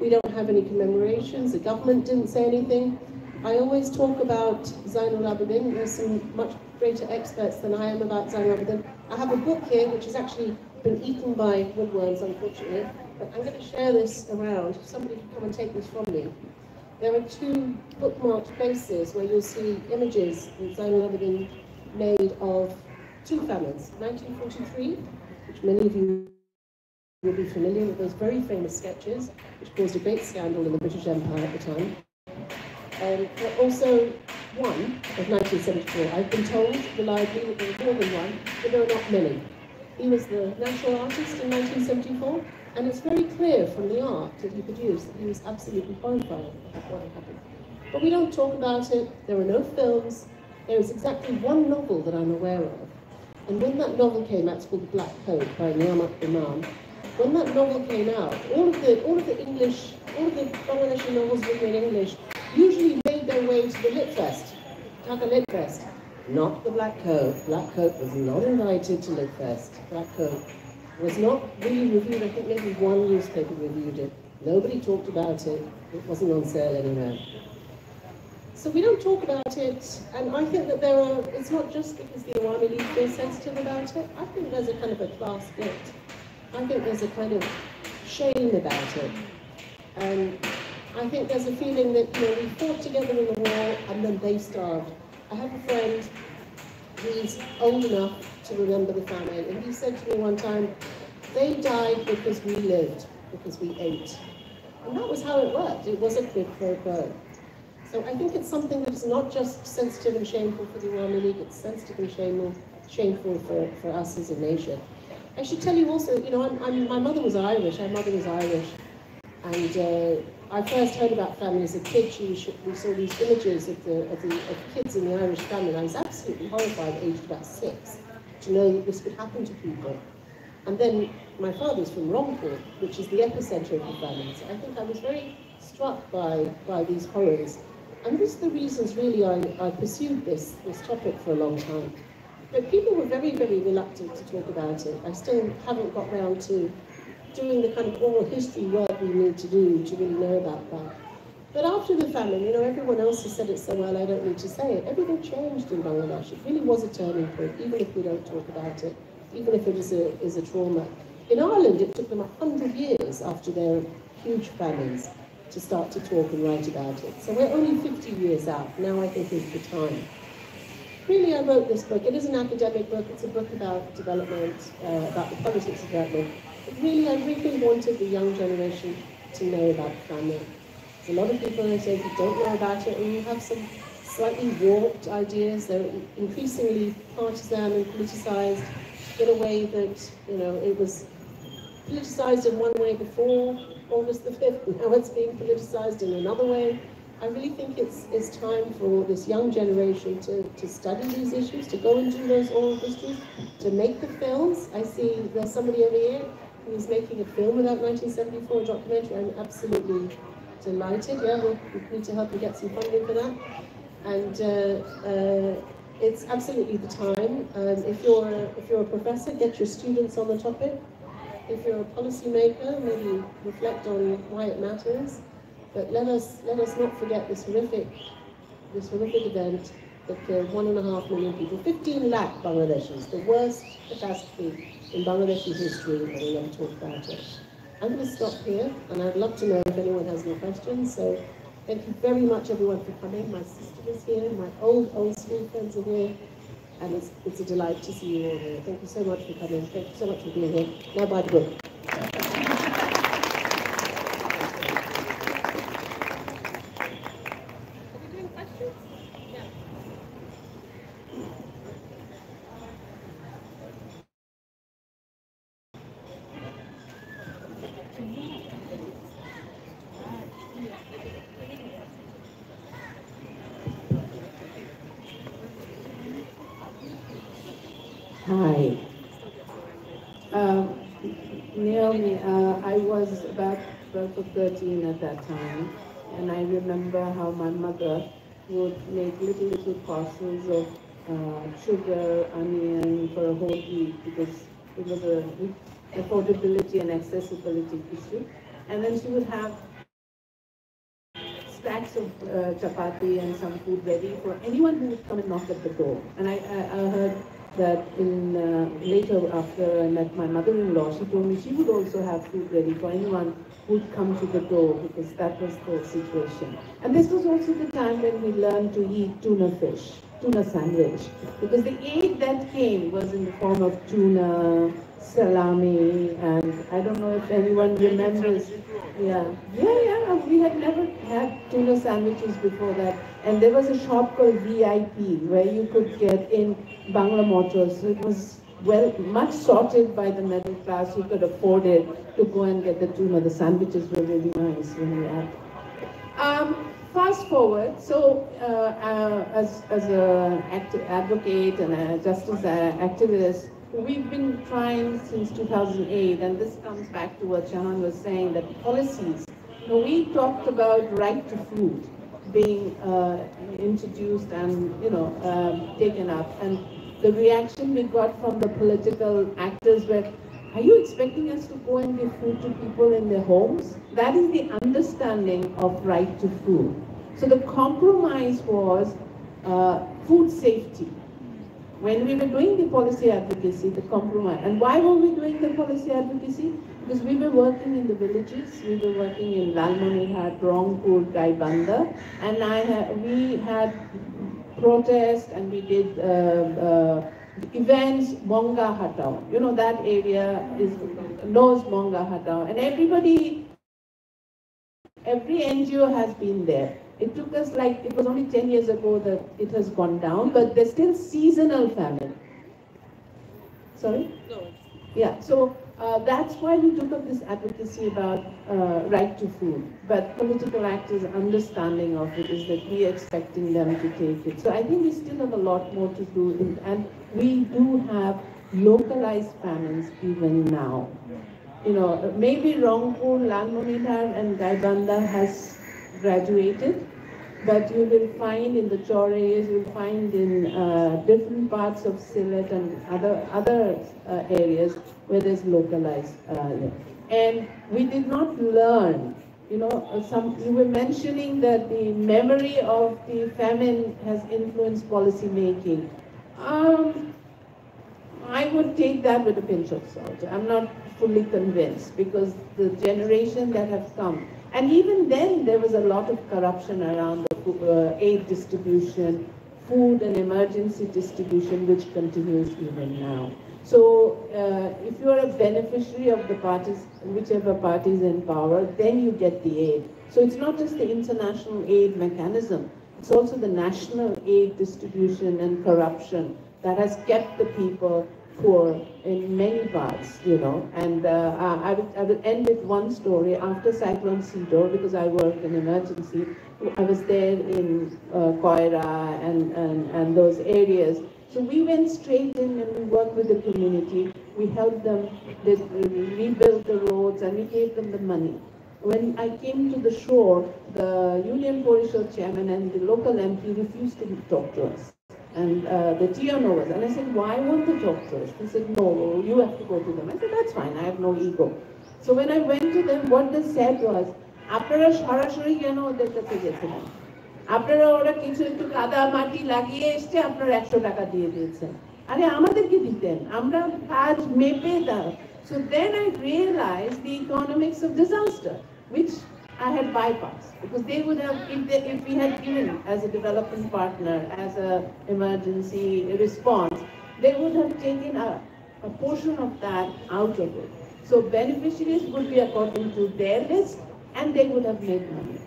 We don't have any commemorations, the government didn't say anything. I always talk about Zainul Abidin. There's some much greater experts than I am about Zainul Abidin. I have a book here which has actually been eaten by woodworms, unfortunately, but I'm going to share this around. Somebody can come and take this from me. There are 2 bookmarked places where you'll see images that Zainul Abidin made of 2 famines. 1943, which many of you will be familiar with, those very famous sketches, which caused a great scandal in the British Empire at the time. But also one of 1974. I've been told reliably that there were more than one, but there are not many. He was the national artist in 1974, and it's very clear from the art that he produced that he was absolutely horrified at what had happened. But we don't talk about it, there are no films, there is exactly one novel that I'm aware of. And when that novel came out, it's called The Black Coat by Naomi Hossain. When that novel came out, all of the Bangladeshi novels written in English usually made their way to the Litfest, Dhaka Litfest. Not The Black Coat. Black Coat was not invited to Litfest. Black Coat was not really reviewed. I think maybe one newspaper reviewed it. Nobody talked about it. It wasn't on sale anywhere. So we don't talk about it, and I think that it's not just because the Awami League feels sensitive about it. I think there's a kind of a class guilt. I think there's a kind of shame about it. I think there's a feeling that, we fought together in the war and then they starved. I have a friend, he's old enough to remember the famine, and he said to me one time, they died because we lived, because we ate. And that was how it worked. It was a quid pro quo. So I think it's something that's not just sensitive and shameful for the Awami League, it's sensitive and shameful for us as a nation. I should tell you also, my mother was Irish, our mother was Irish, and I first heard about famine as a kid. We saw these images of kids in the Irish famine. I was absolutely horrified, aged about 6, to know that this could happen to people. And then my father's from Rongpur, which is the epicenter of the famine. So I think I was very struck by these horrors. And this is the reasons really I pursued this topic for a long time. But people were very, very reluctant to talk about it. I still haven't got round to doing the kind of oral history work we need to do to really know about that. But after the famine, everyone else has said it so well, I don't need to say it. Everything changed in Bangladesh. It really was a turning point, even if we don't talk about it, even if it is a trauma. In Ireland, it took them 100 years after their huge famines to start to talk and write about it. So we're only 50 years out. Now I think is the time. Really, I wrote this book. It is an academic book. It's a book about development, about the politics of development. But really, I really wanted the young generation to know about famine. There's a lot of people who say you don't know about it, and you have some slightly warped ideas. They're increasingly partisan and politicized in a way that, it was politicized in one way before August the 5th, and now it's being politicized in another way. I really think it's time for this young generation to study these issues, to go and do those oral histories, to make the films. I see there's somebody over here who's making a film about 1974, a documentary. I'm absolutely delighted. Yeah, we need to help you get some funding for that. And it's absolutely the time. If you're a professor, get your students on the topic. If you're a policymaker, maybe reflect on why it matters. But let us not forget this horrific event that killed 1.5 million people, 15 lakh Bangladeshis, the worst catastrophe in Bangladeshi history, and we never talk about it. I'm going to stop here, and I'd love to know if anyone has any questions. So thank you very much, everyone, for coming. My sister is here, my old school friends are here, and it's a delight to see you all here. Thank you so much for coming. Thank you so much for being here. Now buy the book. Hi. Naomi, I was about 12 or 13 at that time, and I remember how my mother would make little parcels of sugar, onion for a whole week because it was a affordability and accessibility issue. And then she would have stacks of chapati and some food ready for anyone who would come and knock at the door. And I heard that later after I met my mother-in-law, she told me she would also have food ready for anyone who would come to the door because that was the situation. And this was also the time when we learned to eat tuna sandwich, because the aid that came was in the form of tuna, salami, and I don't know if anyone remembers. Yeah, we had never had tuna sandwiches before that. And there was a shop called VIP where you could get in Bangla Motors. So it was much sorted by the middle class who could afford it to go and get the tuna. The sandwiches were really nice when we had. Fast forward, so as an advocate and a justice activist, we've been trying since 2008, and this comes back to what Shahan was saying, that policies. We talked about right to food being introduced and taken up, and the reaction we got from the political actors were, are you expecting us to go and give food to people in their homes? That is the understanding of right to food. So the compromise was food safety. when we were doing the policy advocacy, the compromise, and why were we doing the policy advocacy? Because we were working in the villages, we were working in Lalmonirhat, Rangpur, Gaibanda, and we had protests and we did events, Monga Hatao. You know, that area knows Monga Hatao, and every NGO has been there. It took us it was only 10 years ago that it has gone down, but there's still seasonal famine. Sorry? No. Yeah, so that's why we took up this advocacy about right to food. But political actors' understanding of it is that we are expecting them to take it. So I think we still have a lot more to do, and we do have localized famines even now. You know, maybe Rangpur, Lalmonirhat and Gaibanda has graduated, but you will find in the Chores, you will find in different parts of Sylhet and other areas where there's localized. And we did not learn, you know, you were mentioning that the memory of the famine has influenced policy making. I would take that with a pinch of salt. I'm not fully convinced because the generation that have come, and even then there was a lot of corruption around the aid distribution, food and emergency distribution, which continues even now. So if you're a beneficiary of the parties, whichever party is in power, then you get the aid. So it's not just the international aid mechanism, it's also the national aid distribution and corruption that has kept the people poor in many parts, you know. And I will end with one story. After Cyclone Sidor, because I worked in emergency, I was there in Koira and those areas. So we went straight in and we worked with the community. We helped them, rebuild the roads, and we gave them the money. When I came to the shore, the Union Porishad chairman and the local MP refused to talk to us. And the TNO was, and I said, why won't they talk to us? He said, no, you have to go to them. I said, that's fine, I have no ego. So when I went to them, what they said was, আপনারা সরাসরি কেন ওদের কাছে গেছিলেন? আপনারা ওরা কিছু একটু কাদা মাটি লাগিয়ে এসছে, আপনারা 100 টাকা দিয়ে দিয়েছেন। আরে আমাদেরকে দিতেন, আমরা কাজ মেপে দাও। So then I realized the economics of disaster, which I had bypassed, because they would have, if we had given as a development partner, as an emergency response, they would have taken a portion of that out of it. So beneficiaries would be according to their list, and they would have made money.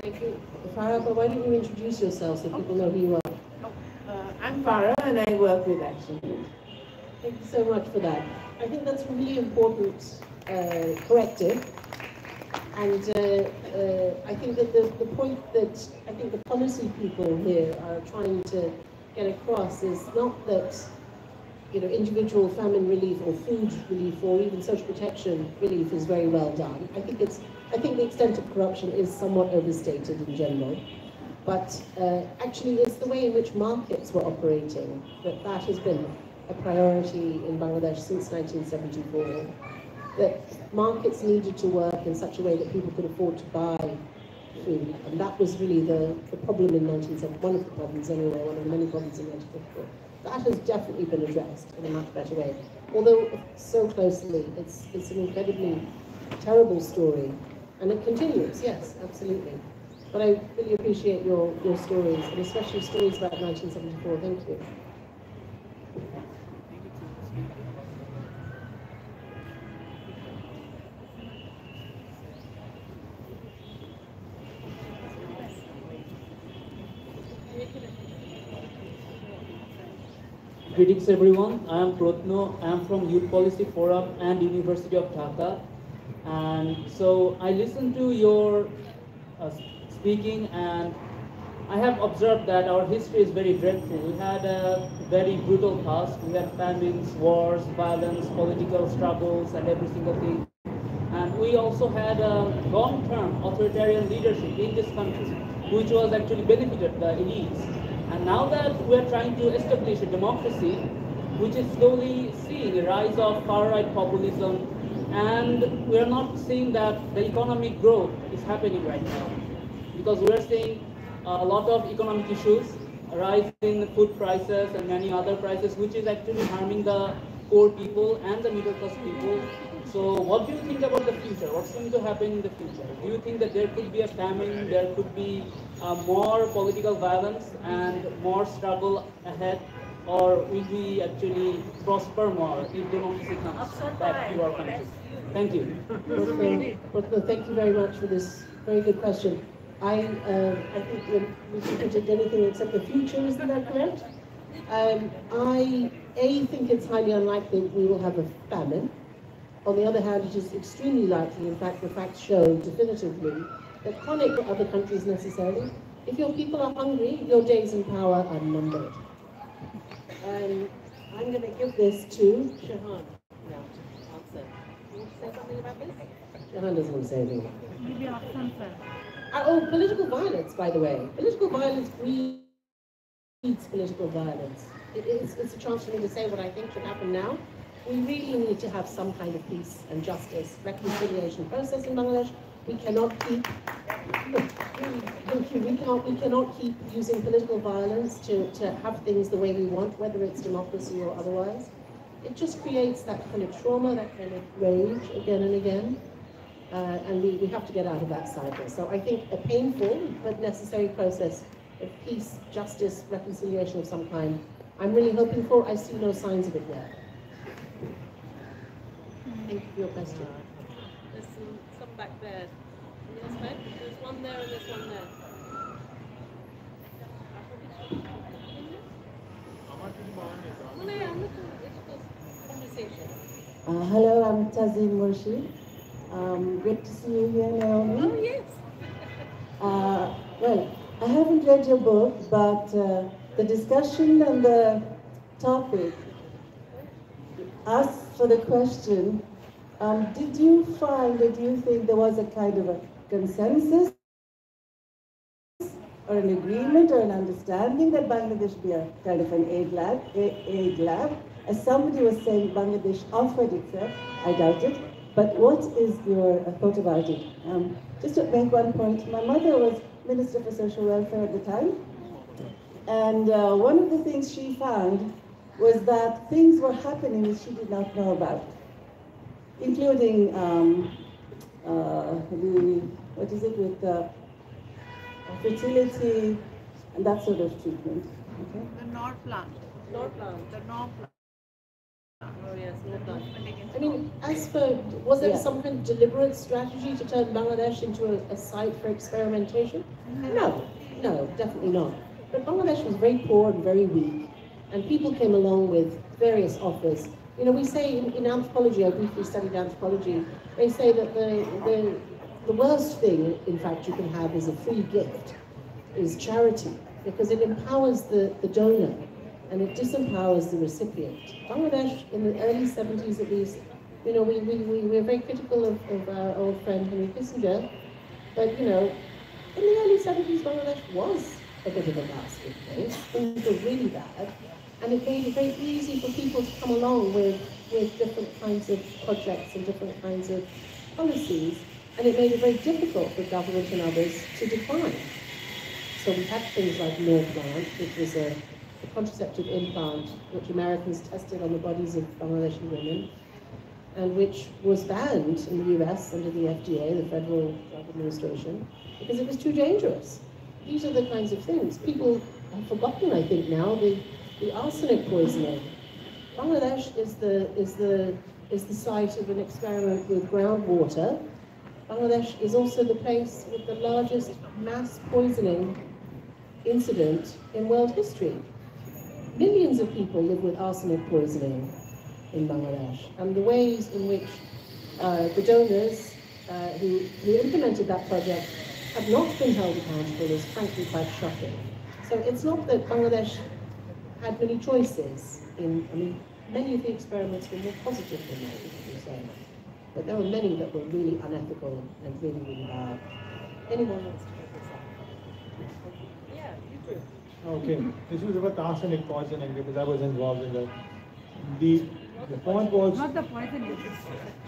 Thank you. Farah, why don't you introduce yourself so people know who you are? I'm Farah, and I work with Action Aid. Thank you so much for that. I think that's a really important corrective. And I think that the point that I think the policy people here are trying to get across is not that, you know, individual famine relief or food relief or even social protection relief is very well done. I think the extent of corruption is somewhat overstated in general. But actually it's the way in which markets were operating that has been a priority in Bangladesh since 1974. That markets needed to work in such a way that people could afford to buy food. And that was really the problem in 1970, one of the problems anyway, one of the many problems in 1954. That has definitely been addressed in a much better way. Although so closely, it's an incredibly terrible story. And it continues, yes, absolutely. But I really appreciate your stories, and especially stories about 1974. Thank you. Greetings everyone, I am Protno, I am from Youth Policy Forum and University of Dhaka. And so I listened to your speaking, and I have observed that our history is very dreadful. We had a very brutal past. We had famines, wars, violence, political struggles, and every single thing. And we also had a long-term authoritarian leadership in this country, which was actually benefited the elites. And now that we're trying to establish a democracy, which is slowly seeing a rise of far-right populism, and we're not seeing that the economic growth is happening right now. Because we're seeing a lot of economic issues, rise in food prices and many other prices, which is actually harming the poor people and the middle class people. So what do you think about the future? What's going to happen in the future? Do you think that there could be a famine, there could be more political violence and more struggle ahead? Or will we actually prosper more if democracy comes back to our country? Thank you. Rutna, thank you very much for this very good question. I think we can predict anything except the future, isn't that correct? I think it's highly unlikely that we will have a famine. On the other hand, it is extremely likely, in fact, the facts show definitively, that chronic for other countries necessarily. If your people are hungry, your days in power are numbered. I'm going to give this to Shahan now to answer. You want to say something about this? Shahan doesn't want to say anything. Maybe option, sir. Political violence, by the way. Political violence breeds political violence. It's a chance for me to say what I think should happen now. We really need to have some kind of peace and justice, reconciliation process in Bangladesh. We cannot keep we cannot keep using political violence to have things the way we want, whether it's democracy or otherwise. It just creates that kind of trauma, that kind of rage again and again. And we have to get out of that cycle. So I think a painful but necessary process of peace, justice, reconciliation of some kind, I'm really hoping for. I see no signs of it yet. Thank you for your question. There's some back there. Yes, ma'am. There's one there and there's one there. Hello, I'm Tazim Murshid. Good to see you here, Naomi. Oh, yes. Well, I haven't read your book, but the discussion and the topic asks for the question, did you find, or do you think there was a kind of a consensus or an agreement or an understanding that Bangladesh be a kind of an aid lab? As somebody was saying, Bangladesh offered itself, I doubt it, but what is your thought about it? Just to make one point, my mother was Minister for Social Welfare at the time, and one of the things she found was that things were happening that she did not know about, including with fertility and that sort of treatment. Okay? The North plant. North plant. The North plant. Oh, yes, North plant. I mean, as for, was there Yeah. some kind of deliberate strategy to turn Bangladesh into a site for experimentation? No, definitely not. But Bangladesh was very poor and very weak, and people came along with various offers. You know, we say in anthropology, I briefly studied anthropology, they say that the worst thing, in fact, you can have is a free gift, is charity, because it empowers the donor and it disempowers the recipient. Bangladesh, in the early 70s at least, you know, we were very critical of our old friend Henry Kissinger, but, you know, in the early 70s, Bangladesh was a bit of a basket case. Things were really bad, and it made it very easy for people to come along with different kinds of projects and different kinds of policies, and it made it very difficult for government and others to decline. So we had things like Norplant, which was a contraceptive implant which Americans tested on the bodies of Bangladeshi women, and which was banned in the US under the FDA, the Federal Drug Administration, because it was too dangerous. These are the kinds of things. People have forgotten, I think now, the arsenic poisoning. Bangladesh is the site of an experiment with groundwater. Bangladesh is also the place with the largest mass poisoning incident in world history. Millions of people live with arsenic poisoning in Bangladesh, and the ways in which the donors who implemented that project have not been held accountable is frankly quite shocking. So it's not that Bangladesh had many choices many of the experiments were more positive than that, you say. But there were many that were really unethical and really, really bad. Anyone wants to take this up? Yeah, you do. Okay, this was about arsenic poisoning because I was involved in that. The point was... Not the poisoning.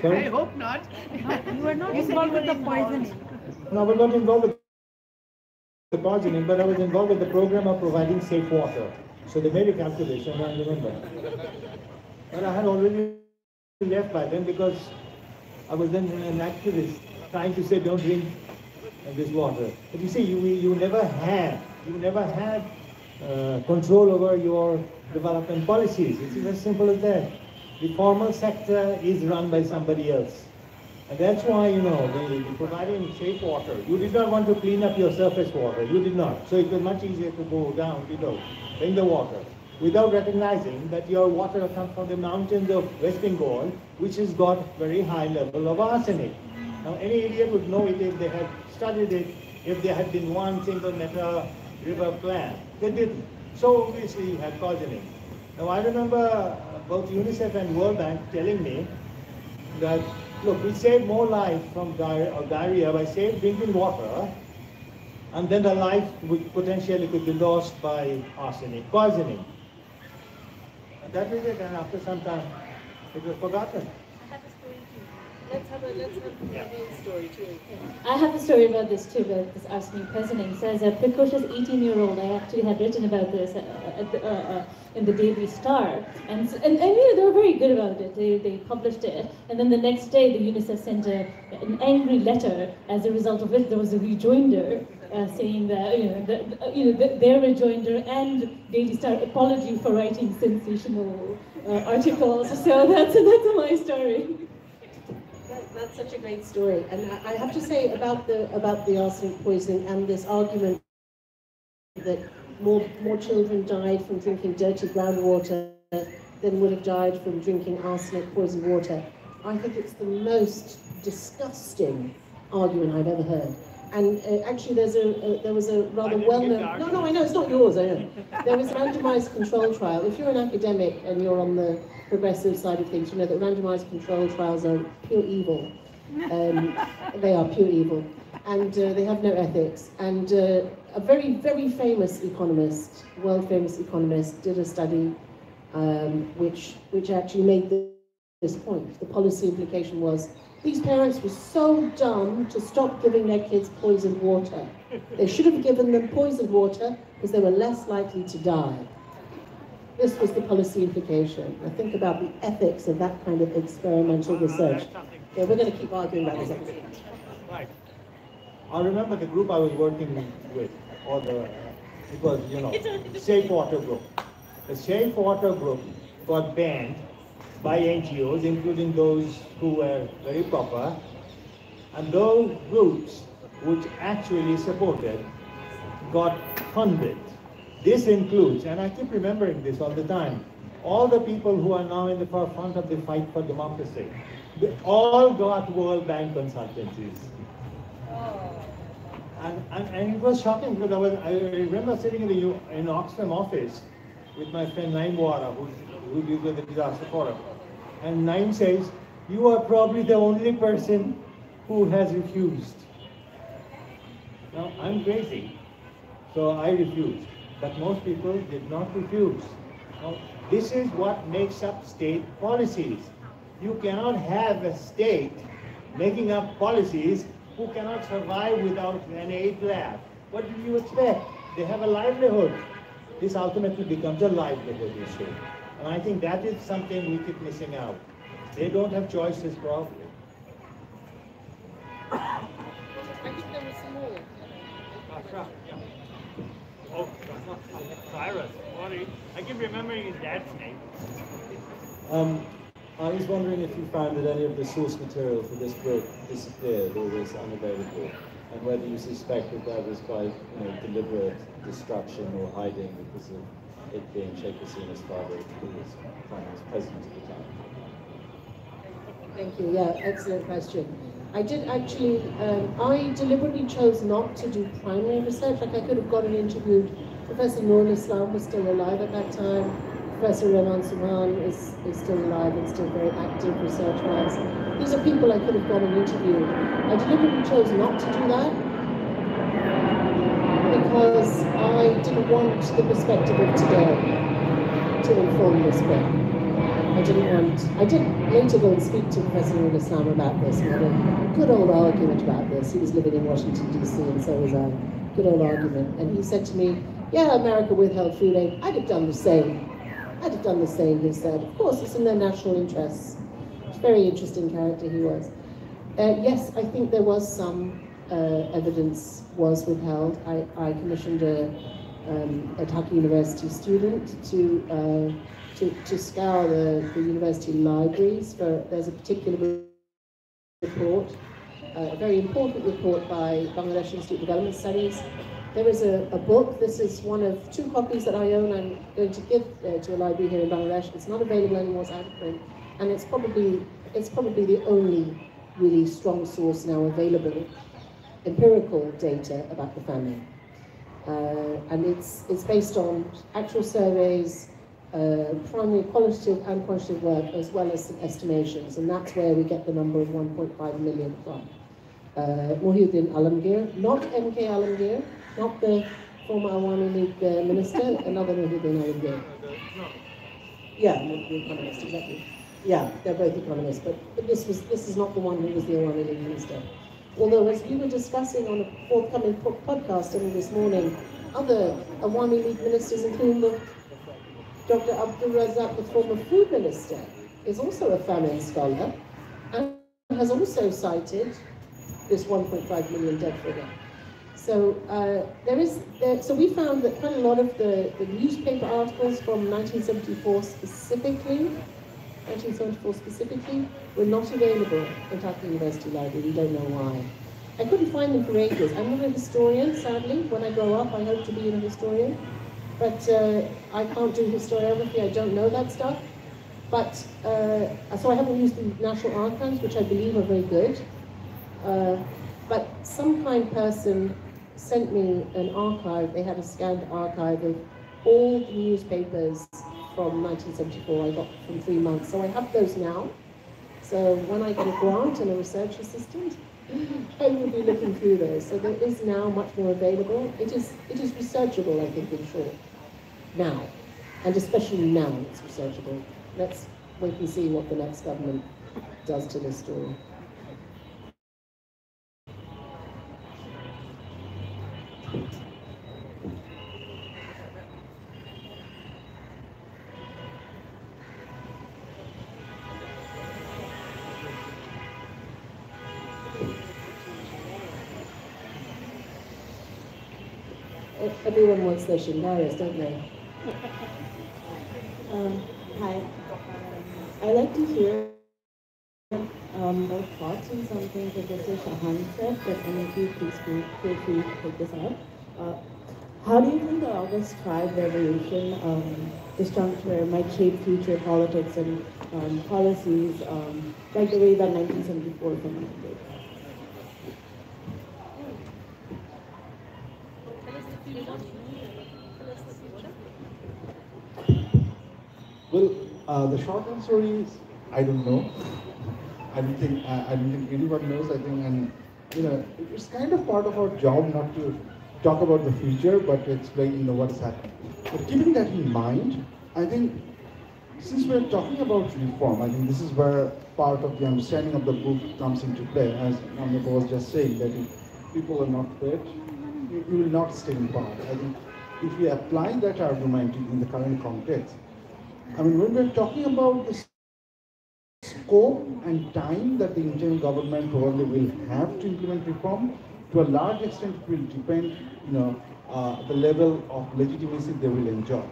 Sorry? I hope not. You were not involved with the poisoning. No, I was not involved with the poisoning, but I was involved with the program of providing safe water. So they made a calculation, I remember. But I had already left by then because I was then an activist trying to say don't drink this water. But you see, you never had control over your development policies. It's as simple as that. The formal sector is run by somebody else. And that's why, providing safe water, you did not want to clean up your surface water. You did not. So it was much easier to go down below in the water without recognizing that your water comes from the mountains of West Bengal, which has got very high level of arsenic. Now, any idiot would know it if they had studied it, if there had been one single meta river plan. They didn't. So obviously you had poisoning. Now, I remember both UNICEF and World Bank telling me that, look, we save more lives from diarrhea by safe drinking water, and then the life potentially could be lost by arsenic poisoning. And that was it, and after some time, it was forgotten. I have a story too. Let's have a story too. I have a story about this too, about this arsenic poisoning. So as a precocious 18-year-old, I actually had written about this in the Daily Star. And they were very good about it. They published it. And then the next day, the UNICEF sent an angry letter, as a result of which there was a rejoinder saying that, their rejoinder and Daily Star apology for writing sensational articles. So that's my story. That's such a great story, and I have to say about the arsenic poisoning and this argument that more children died from drinking dirty groundwater than would have died from drinking arsenic poisoned water. I think it's the most disgusting argument I've ever heard. And actually, there was a rather well-known. No, I know it's not yours. I know there was a randomized control trial. If you're an academic and you're on the progressive side of things, you know that randomized control trials are pure evil. They are pure evil, and they have no ethics. And a very, very famous economist, world-famous economist, did a study which actually made this point. The policy implication was these parents were so dumb to stop giving their kids poisoned water. They should have given them poisoned water because they were less likely to die. This was the policy implication. Now think about the ethics of that kind of experimental research. Yeah, we're going to keep arguing about this. Right. I remember the group I was working with, it was, Safe Water Group. The Safe Water Group got banned by NGOs, including those who were very proper, and those groups which actually supported got funded. This includes, and I keep remembering this all the time, all the people who are now in the forefront of the fight for democracy. They all got World Bank consultancies. And it was shocking because I remember sitting in Oxfam office with my friend Naim Wara, who deals with the disaster forum. And Naim says, you are probably the only person who has refused. Now, I'm crazy, so I refused. But most people did not refuse. Now, this is what makes up state policies. You cannot have a state making up policies who cannot survive without an aid lab. What do you expect? They have a livelihood. This ultimately becomes a livelihood issue. And I think that is something we keep missing out. They don't have choices probably. I think there was some more. Oh, Cyrus. Sorry. I keep remembering his dad's name. I was wondering if you found that any of the source material for this book disappeared or was unavailable, and whether you suspect that was by deliberate destruction or hiding because of it being Sheikh Hasina's father, who was Prime President at the time. Thank you. Yeah, excellent question. I did actually, I deliberately chose not to do primary research. Like I could have gone and interviewed Professor Noor Islam, was still alive at that time. Professor Rahman Subhan is still alive and still very active research-wise. These are people I could have gone and interviewed. I deliberately chose not to do that because I didn't want the perspective of today to inform this book. I did later go and speak to Professor Noor Islam about this and had a good old argument about this. He was living in Washington, D.C., and so was I. good old argument. And he said to me, yeah, America withheld food aid. I'd have done the same. I'd have done the same, he said. Of course, it's in their national interests. Very interesting character he was. Yes, I think there was some evidence was withheld. I commissioned a Dhaka University student to scour the university libraries for, there's a particular report, a very important report by Bangladesh Institute of Development Studies. There is a book, this is one of 2 copies that I own, I'm going to give to a library here in Bangladesh. It's not available anymore, it's out of print, and it's probably the only really strong source now available, empirical data about the famine. And it's based on actual surveys, primary qualitative and quantitative work, as well as some estimations, and that's where we get the number of 1.5 million from. Muhyiddin Alamgir, not MK Alamgir, not the former Awami League minister, another Muhyiddin Alamgir. Yeah, the economist, exactly. Yeah, they're both economists, but this is not the one who was the Awami League minister. Although, as we were discussing on a forthcoming podcast this morning, other Awami League ministers, including Dr. Abdul Razak, the former food minister, is also a famine scholar and has also cited this 1.5 million dead figure. So so we found that quite a lot of the newspaper articles from 1974 specifically, were not available in Dhaka University Library. We don't know why. I couldn't find them for ages. I'm not a historian, sadly. When I grow up, I hope to be a historian. But I can't do historiography. I don't know that stuff. But so I haven't used the National Archives, which I believe are very good. But some kind person sent me an archive. They had a scanned archive of all the newspapers from 1974. I got from 3 months. So I have those now. So when I get a grant and a research assistant, I will be looking through those. So there is now much more available. It is researchable, I think, in short, now. And especially now it's researchable. Let's wait and see what the next government does to this story. Everyone wants their shingaras, don't they? Hi. I like to hear more thoughts on something Professor Shahan said, but maybe please feel free to take this up. How do you think the August 5 revolution, this juncture, might shape future politics and policies, like the way that 1974 Finland did? Well, the short answer is I don't know. I don't think anyone knows. I think, and it's kind of part of our job not to talk about the future, but to explain what is happening. But keeping that in mind, I think since we're talking about reform, I think this is where part of the understanding of the book comes into play. As Naomi was just saying, that if people are not fit, you will not stay in power. I think if we apply that argument in the current context, I mean, when we're talking about the scope and time that the interim government probably will have to implement reform, to a large extent it will depend, the level of legitimacy they will enjoy.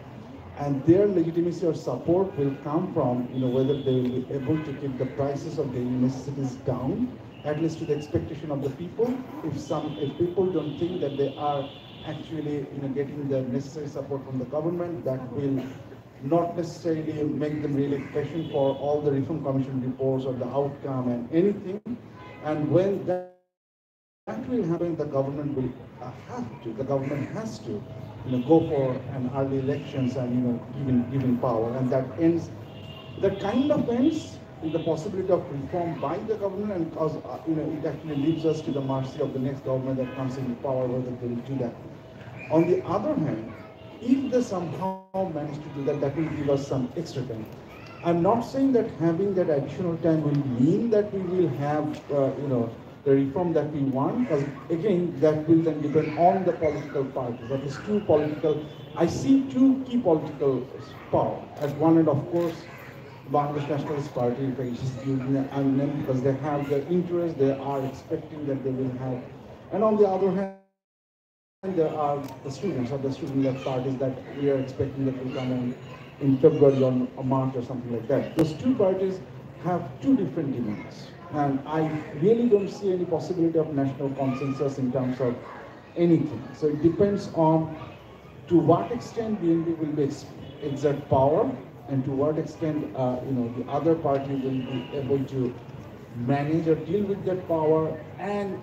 And their legitimacy or support will come from, whether they will be able to keep the prices of daily necessities down, at least to the expectation of the people. If people don't think that they are actually, getting the necessary support from the government, that will not necessarily make them really patient for all the Reform Commission reports or the outcome and anything. And when that will happen, the government will the government has to, go for an early elections and, giving power. And that kind of ends with the possibility of reform by the government, and because, it actually leaves us to the mercy of the next government that comes into power, whether they will do that. On the other hand, if they somehow manage to do that, that will give us some extra time. I'm not saying that having that additional time will mean that we will have, the reform that we want, because again, that will then depend on the political parties. That is I see two key political power. At one end, of course, Bangladesh Nationalist Party, which is using them because they have their interest, they are expecting that they will have. And on the other hand, there are the students or the student-led parties that we are expecting that will come in February or March or something like that. Those two parties have two different demands. And I really don't see any possibility of national consensus in terms of anything. So it depends on to what extent BNP will be exert power and to what extent the other party will be able to manage or deal with that power and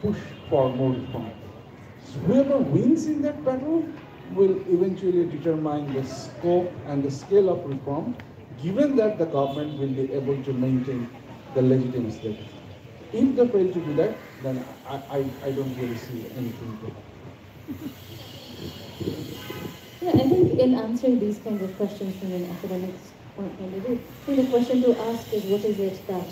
push for more reform. So whoever wins in that battle will eventually determine the scope and the scale of reform, given that the government will be able to maintain the legitimacy. If they fail to do that, then I don't really see anything to Yeah, I think in answering these kinds of questions from an academic's point of view, I think the question to ask is what is it that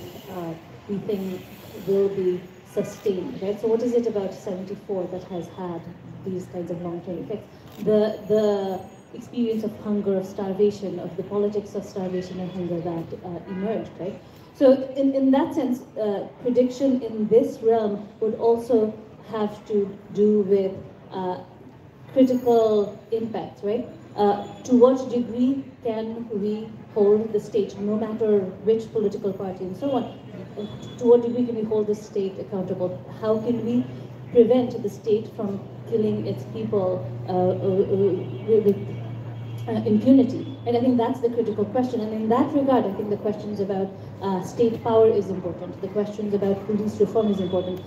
we think will be sustained, right? So what is it about 74 that has had these kinds of long-term effects? The experience of hunger, of starvation, of the politics of starvation and hunger that emerged, right? So in that sense, prediction in this realm would also have to do with critical impacts, right? To what degree can we hold the state, no matter which political party and so on, to what degree can we hold the state accountable? How can we prevent the state from killing its people with impunity? And I think that's the critical question. And in that regard, I think the questions about state power is important. The questions about police reform is important.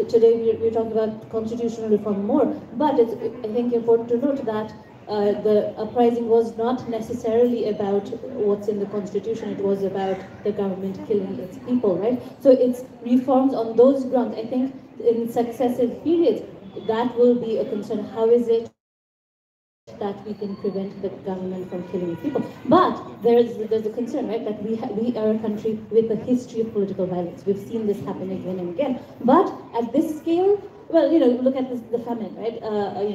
Today we're talking about constitutional reform more, but it's, I think, important to note that the uprising was not necessarily about what's in the constitution. It was about the government killing its people, right? So it's reforms on those grounds. I think in successive periods, that will be a concern. How is it that we can prevent the government from killing people? But there's a concern, right, that we are a country with a history of political violence. We've seen this happen again and again. But at this scale, well, look at the famine, right?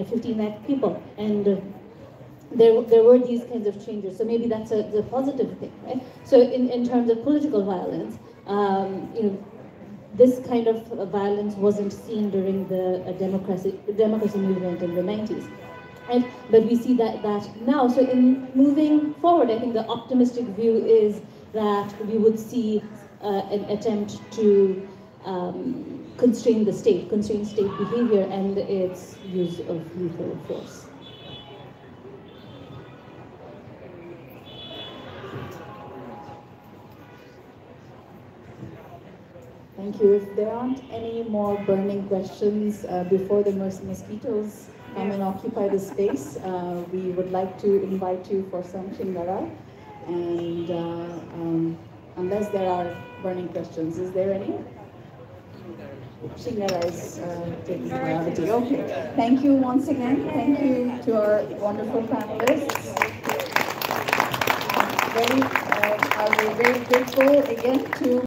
15 lakh people, and there were these kinds of changes. So maybe that's a positive thing, right? So in terms of political violence, this kind of violence wasn't seen during the democracy movement in the 90s. Right? But we see that now. So in moving forward, I think the optimistic view is that we would see an attempt to constrain state behavior and its use of lethal force. Thank you. If there aren't any more burning questions before the mosquitoes come and occupy the space, we would like to invite you for some shingara. And unless there are burning questions, is there any? Shingara is taking priority. Okay. Thank you once again. Thank you to our wonderful panelists. I'm very grateful again to